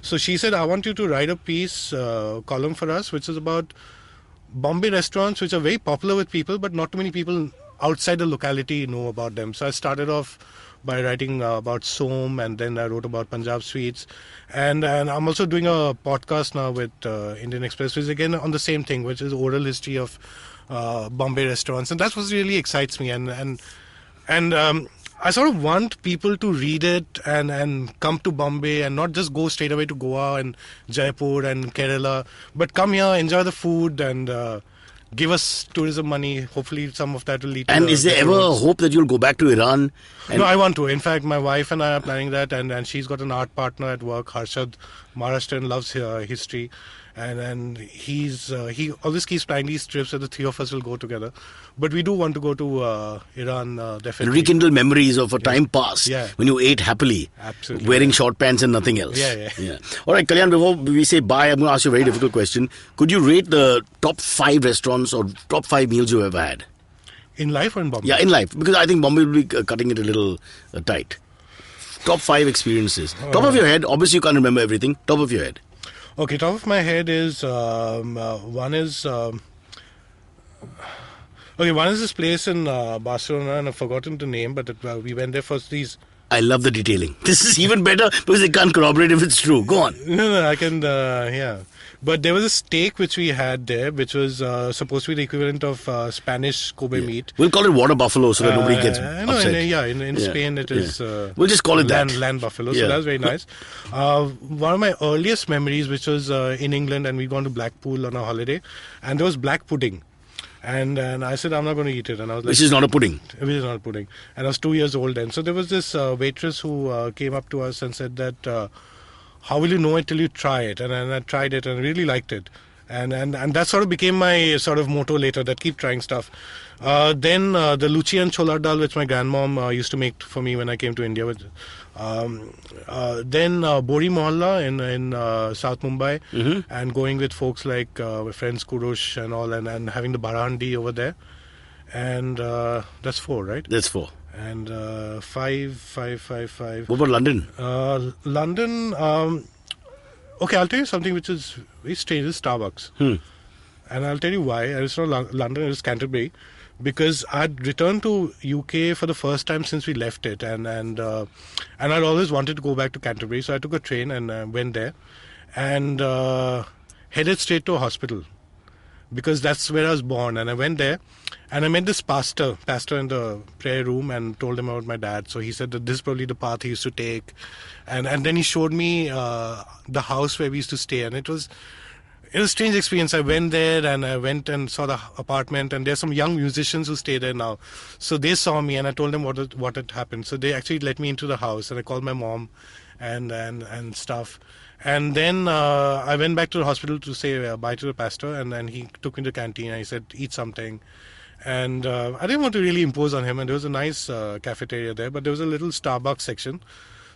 So she said, I want you to write a piece column for us, which is about Bombay restaurants, which are very popular with people, but not too many people outside the locality know about them. So I started off by writing about Som, and then I wrote about Punjab sweets, and I'm also doing a podcast now with Indian Express, which is again on the same thing, which is oral history of Bombay restaurants, and that's what really excites me, and I sort of want people to read it and come to Bombay and not just go straight away to Goa and Jaipur and Kerala, but come here, enjoy the food, and give us tourism money. Hopefully some of that will lead to... And is there ever a hope that you'll go back to Iran? No, I want to. In fact, my wife and I are planning that, and she's got an art partner at work, Harshad Maharashtrian, loves history, and he always keeps planning these trips, so the three of us will go together. But we do want to go to Iran, definitely. And rekindle memories of a time past when you ate happily, Absolutely. wearing short pants and nothing else. Yeah. All right, Kalyan, before we say bye, I'm going to ask you a very difficult question. Could you rate the top 5 restaurants or top 5 meals you've ever had? In life or in Bombay? Yeah, in life. Because I think Bombay will be cutting it a little tight. Top 5 experiences. Top of your head, obviously you can't remember everything. Top of your head. Okay, top of my head is one is this place in Barcelona, and I've forgotten the name, but we went there for these. I love the detailing. This is even better because they can't corroborate if it's true. Go on. No, I can, yeah. But there was a steak which we had there, which was supposed to be the equivalent of Spanish Kobe meat. We'll call it water buffalo so that nobody gets upset. In Spain it is... we'll just call it land buffalo, so that was very nice. One of my earliest memories, which was in England, and we'd gone to Blackpool on a holiday, and there was black pudding. And I said, I'm not going to eat it. And I was like, Which is not a pudding. Which is not a pudding. And I was 2 years old then. So there was this waitress who came up to us and said that, how will you know it till you try it? And I tried it and I really liked it. And that sort of became my sort of motto later, that keep trying stuff. Then the luchi and cholar dal, which my grandmom used to make for me when I came to India. Then Bori Mohalla in South Mumbai, and going with folks like my friends Kurush and all, and having the Barahandi over there. And that's 4, right? That's 4. And 5. What about London? London, okay, I'll tell you something which is very strange. It's Starbucks. And I'll tell you why. It's not London, it's Canterbury. Because I'd returned to UK for the first time since we left it. And I'd always wanted to go back to Canterbury. So I took a train and went there. And headed straight to a hospital. Because that's where I was born. And I went there. And I met this pastor in the prayer room, and told him about my dad. So he said that this is probably the path he used to take. And then he showed me the house where we used to stay. And it was a strange experience. I went there and I went and saw the apartment, and there's some young musicians who stay there now. So they saw me and I told them what had happened. So they actually let me into the house, and I called my mom and stuff. And then I went back to the hospital to say bye to the pastor, and then he took me to the canteen and he said, eat something. And I didn't want to really impose on him, and there was a nice cafeteria there, but there was a little Starbucks section.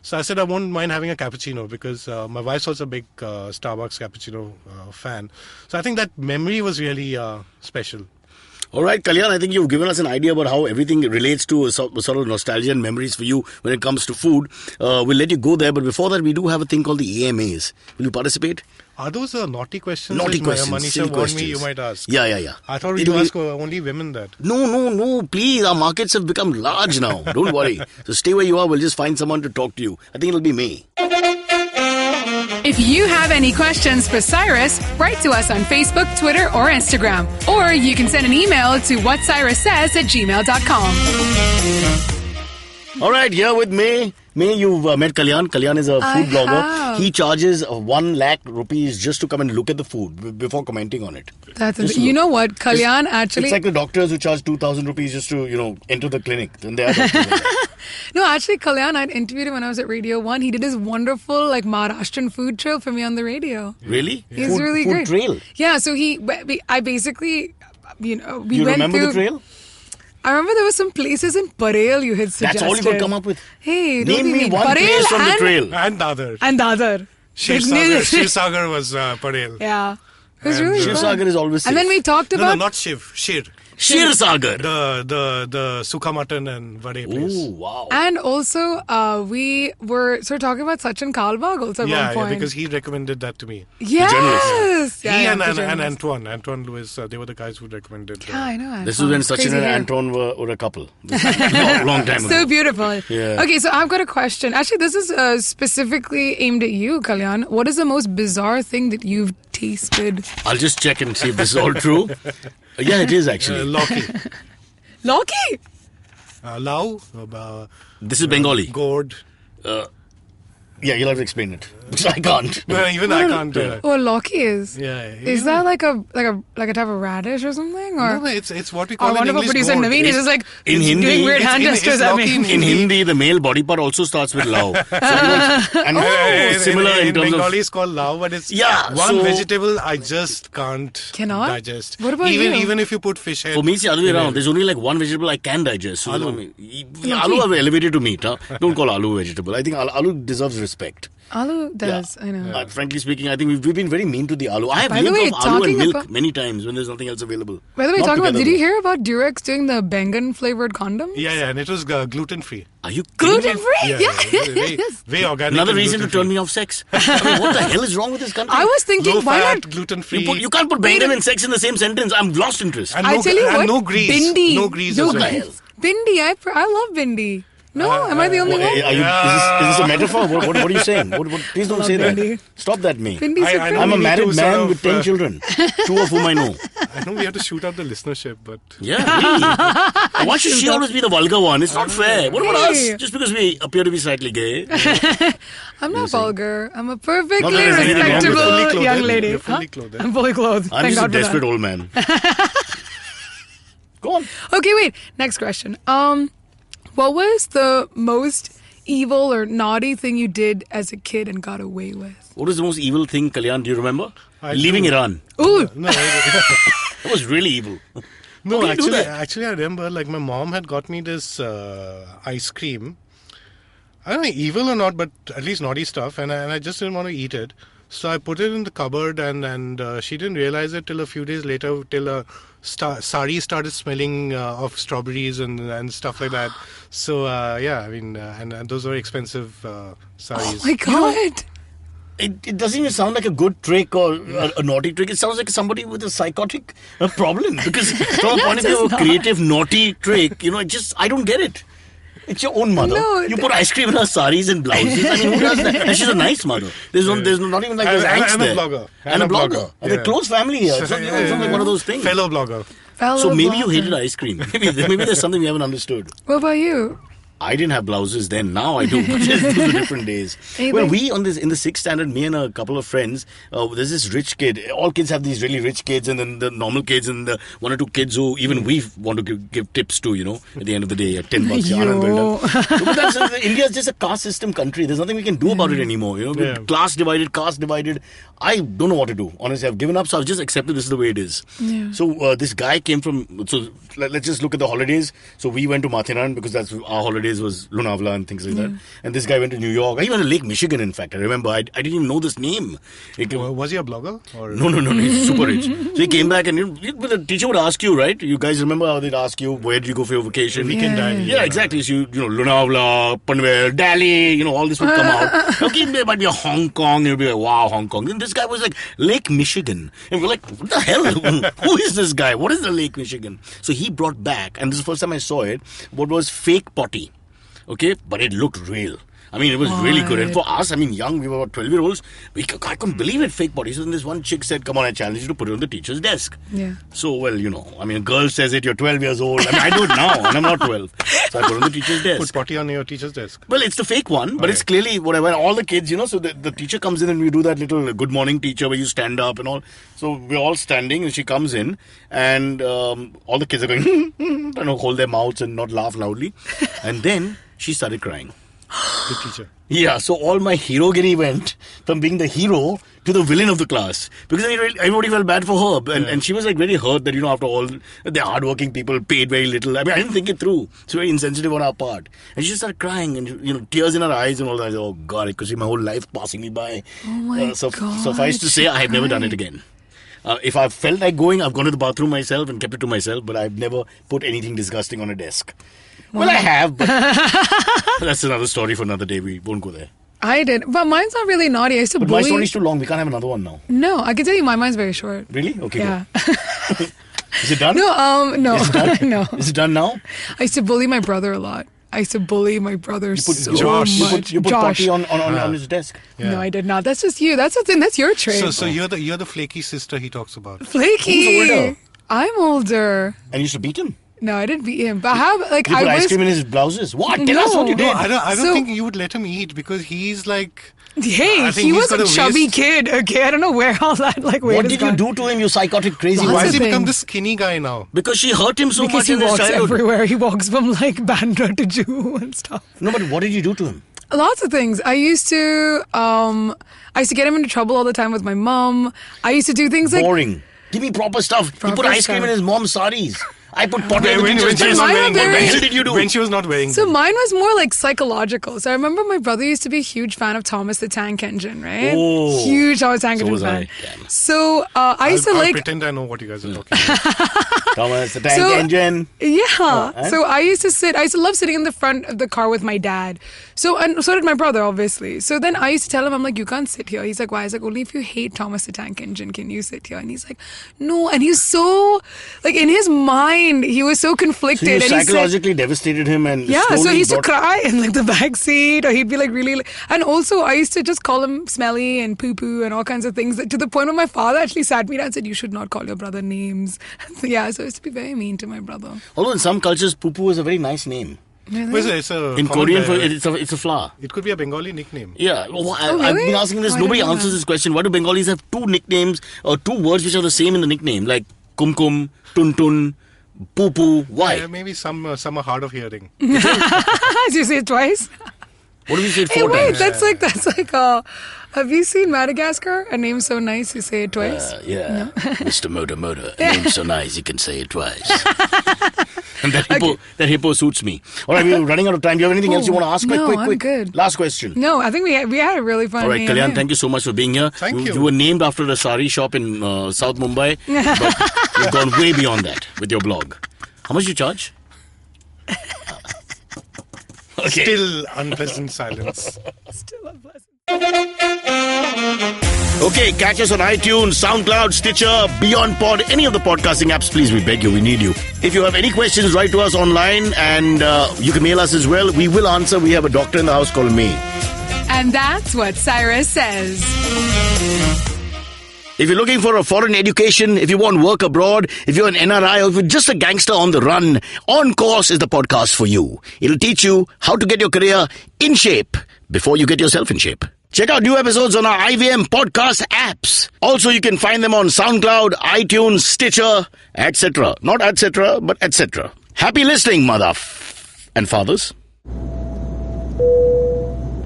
So I said I won't mind having a cappuccino, because my wife's also a big Starbucks cappuccino fan. So I think that memory was really special. All right, Kalyan, I think you've given us an idea about how everything relates to sort of nostalgia and memories for you when it comes to food. We'll let you go there, but before that, we do have a thing called the AMAs. Will you participate? Are those naughty questions? Naughty questions, Manisha silly warned questions. me you might ask. Yeah. I thought we'd ask only women that. No, please. Our markets have become large now. Don't worry. So stay where you are. We'll just find someone to talk to you. I think it'll be me. If you have any questions for Cyrus, write to us on Facebook, Twitter, or Instagram. Or you can send an email to whatcyrussays@gmail.com. All right, here with May. May, you've met Kalyan. Kalyan is a food blogger. have. He charges 1 lakh rupees just to come and look at the food before commenting on it. You know what, Kalyan actually... It's like the doctors who charge 2,000 rupees just to, enter the clinic. Then they are doctors like that. No, actually, Kalyan, I'd interviewed him when I was at Radio 1. He did his wonderful, like, Maharashtrian food trail for me on the radio. Really? He's Food- really food great. trail? Yeah, so I basically, we You went remember through... the trail? I remember there were some places in Parel you had suggested. That's all you could come up with. Hey, don't Name be me mean. one Parel place from the and- trail. And Dadar. And Dadar. Shivsagar was Parel. Yeah. It was And, really Shiv fun. Sagar is always safe. And then we talked No, about... not Shiv. Shir. Shir Sagar. The Sukha mutton and vade place. Oh, wow. And also, we were sort of talking about Sachin Kalbag also at one point. because he recommended that to me. Yes! He Yeah, and the Antoine journalist. Lewis, they were the guys who recommended. Yeah, I know. This was when Antoine. Sachin Crazy and hair. Anton were a couple. long time ago. So beautiful. Yeah. Okay, so I've got a question. Actually, this is specifically aimed at you, Kalyan. What is the most bizarre thing that you've tasted? I'll just check and see if this is all true. Yeah, it is actually. Loki. Loki? Lau. This is Bengali. Gourd. Yeah, you'll have to explain it. Because I can't. No, even I can't do that. Oh, Loki is. Yeah. Is that like a type of radish or something? Or No, it's what we call our in wonderful English producer gourd. Naveen is just like in doing Hindi, weird hand it's gestures at Loki me. In Hindi, the male body part also starts with Lao. So, and similar in terms Bengali of... is called lau, but it's Yeah, one so- vegetable I just can't Cannot? digest. What about even you? Even if you put fish head. For me, it's the other way around. There's only like one vegetable I can digest. So, Aloo. I mean, aloo I've elevated to meat. Huh? Don't call aloo vegetable. I think aloo deserves respect. Aloo does, I know. Frankly speaking, I think we've been very mean to the aloo. I have By the lived way, off aloo and talking milk about- many times when there's nothing else available. By the way, Not talking about, together, did you though. hear about Durex doing the Bengan flavored condom? Yeah, and it was gluten free. Are you kidding Gluten me? free? Yeah, Yes. Way organic. Another and reason to gluten-free. turn me off sex. I mean, what the hell is wrong with this country? I was thinking, Low why fat, not? gluten free. You can't put bacon and sex in the same sentence. I'm lost interest. And I no, tell you and what, no grease. Bindi. No grease No as well. grease. Bindi, I love Bindi. No, am I the only Are one? you, is this a metaphor? What are you saying? Please don't say that. Bindi. Stop that, me. Bindi's I a know I'm a we need married to sort man of, with 10 children, 2 of whom I know. I know we have to shoot out the listenership, but Yeah, really. Why should she always be the vulgar one? It's not fair. What about Hey. us? Just because we appear to be slightly gay. I'm not vulgar. I'm a perfectly Not that there's anything wrong with fully respectable clothed. young lady. You're fully clothed. I'm fully clothed. I'm Thank just a God for desperate that. old man. Go on. Okay, wait. Next question. What was the most evil or naughty thing you did as a kid and got away with? What was the most evil thing, Kalyan? Do you remember? I Leaving do. Iran. Ooh, no, That was really evil. no. How can you do Actually, I remember like my mom had got me this ice cream. I don't know evil or not, but at least naughty stuff, and I just didn't want to eat it. So I put it in the cupboard, and she didn't realize it till a few days later, till a sari started smelling of strawberries and stuff like that. So yeah, I mean, and those were expensive saris. oh my God. It doesn't even sound like a good trick or a naughty trick. It sounds like somebody with a psychotic problem. Because from a point of view of a creative naughty trick, I don't get it. It's your own mother. No, You put ice cream in her saris and blouses. I mean, who does that? And she's a nice mother. There's not even like there's angst and a there. blogger. And a blogger. And a Yeah. close family here. It's not, it's not like one of those things. Fellow blogger. Fellow So maybe you blogger. hated ice cream. Maybe there's something we haven't understood. What about you? I didn't have blouses then. Now I do. Those were different days. Hey, Well, but- we in the 6th standard, me and a couple of friends, there's this rich kid. All kids have these really rich kids, and then the normal kids, and the 1 or 2 kids who even we want to give tips to. At the end of the day, at $10, Anand build up. But India's just a caste system country. There's nothing we can do about it anymore. Yeah. Class divided, caste divided. I don't know what to do. Honestly, I've given up. So I've just accepted this is the way it is. Yeah. So this guy came from. So let's just look at the holidays. So we went to Mathiran because that's our holidays was Lonavala and things like that. And this guy went to New York. I went to Lake Michigan. In fact, I remember. I didn't even know this name. Was he a blogger? Or No. He's super rich. So he came back and the teacher would ask you, right? You guys remember how they'd ask you, where did you go for your vacation? Weekend diary. Yeah, exactly. So Lonavala, Panvel, Delhi, all this would come out. Okay, there might be a Hong Kong. You'll be like, wow, Hong Kong. Then this guy was like, Lake Michigan. And we're like, what the hell? Who is this guy? What is the Lake Michigan? So he brought back, and this is the first time I saw it, what was fake potty. Okay, but it looked real. I mean, it was really good. And for us, I mean, young, we were about 12-year-olds. I couldn't believe it, fake bodies. And this one chick said, come on, I challenge you to put it on the teacher's desk. Yeah. So, well, I mean, a girl says it, you're 12 years old. I mean, I do it now, and I'm not 12. So I put it on the teacher's desk. Put potty on your teacher's desk. Well, it's the fake one, but it's clearly whatever. All the kids, so the teacher comes in and we do that little good morning teacher where you stand up and all. So we're all standing and she comes in and all the kids are going, hold their mouths and not laugh loudly. And then she started crying. The teacher. Yeah, so all my hero-giri went from being the hero to the villain of the class. Because everybody felt bad for her. And she was like very hurt that, after all, the hardworking people paid very little. I mean, I didn't think it through. It's very insensitive on our part. And she just started crying and, tears in her eyes and all that. Oh, God, I could see my whole life passing me by. Oh, my God. Suffice to say, I have never done it again. If I've felt like going, I've gone to the bathroom myself and kept it to myself. But I've never put anything disgusting on a desk. Well, I have, but that's another story for another day. We won't go there. I did, but mine's not really naughty. I used to But bully. my story's too long. We can't have another one now. No, I can tell you mine's very short. Really? Okay, Yeah. go. Is it done? No. Is it done? No. Is it done now? I used to bully my brother a lot. I used to bully my brother so much. You put Josh. potty on his desk. Yeah. No, I did not. That's just you. That's the thing. That's your trait. So you're the flaky sister he talks about. Flaky. Who's older? I'm older. And you used to beat him? No, I didn't beat him. But I have Did you put ice cream in his blouses? What? Tell us what you did. No, I don't So- think you would let him eat because he's like... Hey, I think he he's was got a a chubby waist. kid. Okay, I don't know where all that weight What is did you gone. do to him, you psychotic crazy Lots Why one? has of he become things. this skinny guy now? Because she hurt him so Because much he in his walks childhood. everywhere. He walks from like Bandra to Jew and stuff. No, but what did you do to him? Lots of things. I used to get him into trouble all the time with my mom. I used to do things like Boring. Give me proper stuff. He put Proper ice cream stuff. in his mom's saris. I put potty in the When teacher's she was desk. not Mine wearing are them. very- What the hell did you do? When she was not wearing So them. mine was more like psychological. So I remember my brother used to be a huge fan of Thomas the Tank Engine, right? Oh. Huge Thomas the Tank So Engine was fan. I. Damn. So I used to I'll like pretend I know what you guys are talking about. Thomas, the tank So- engine. Yeah. and? So I used to love sitting in the front of the car with my dad. And so did my brother, obviously. So then I used to tell him, I'm like, you can't sit here. He's like, why? I was like, only if you hate Thomas the Tank Engine can you sit here. And he's like, no. And he's so, like, in his mind, he was so So conflicted. you and he said, psychologically devastated him and yeah, so slowly he used to brought- cry in like the back seat, or he'd be like really. And also, I used to just call him smelly and poo poo and all kinds of things. To the point where my father actually sat me down and said, "You should not call your brother names." So I used to be very mean to my brother. Although in some cultures, poo-poo is a very nice name. It's a In common, Korean, it's a flower. it could be a Bengali nickname. Yeah, well, I've really? been asking this. Oh, I Nobody didn't know answers that. this question. Why do Bengalis have two nicknames or two words which are the same in the nickname, like kum kum, tun tun, poo poo? Why? Yeah, maybe some are hard of hearing. As you say it twice. What do we say it Hey, four wait, times? that's like. Have you seen Madagascar? A name so nice, you say it twice. Yeah, Mr. Motor Motor. Name so nice, you can say it twice. And that hippo suits me. All right, we're running out of time. Do you have anything else you want to ask? No, quick. I'm good. Last question. No, I think we had a really fun. All right, A&M. Kalyan, thank you so much for being here. Thank you. You were named after a sari shop in South Mumbai, but you've gone way beyond that with your blog. How much do you charge? Okay. Still unpleasant silence. Still unpleasant. Okay, catch us on iTunes, SoundCloud, Stitcher, Beyond Pod, any of the podcasting apps. Please, we beg you, we need you. If you have any questions, write to us online and you can mail us as well. We will answer. We have a doctor in the house called May. And that's what Cyrus says. If you're looking for a foreign education, if you want work abroad, if you're an NRI or if you're just a gangster on the run, On Course is the podcast for you. It'll teach you how to get your career in shape before you get yourself in shape. Check out new episodes on our IVM podcast apps. Also, you can find them on SoundCloud, iTunes, Stitcher, etc. Not etc., but etc. Happy listening, and fathers.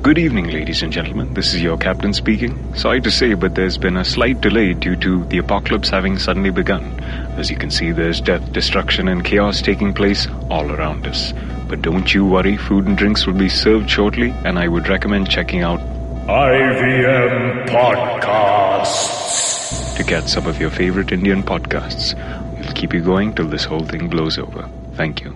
Good evening, ladies and gentlemen. This is your captain speaking. Sorry to say, but there's been a slight delay due to the apocalypse having suddenly begun. As you can see, there's death, destruction, and chaos taking place all around us. But don't you worry, food and drinks will be served shortly, and I would recommend checking out IVM Podcasts to get some of your favorite Indian podcasts. We'll keep you going till this whole thing blows over. Thank you.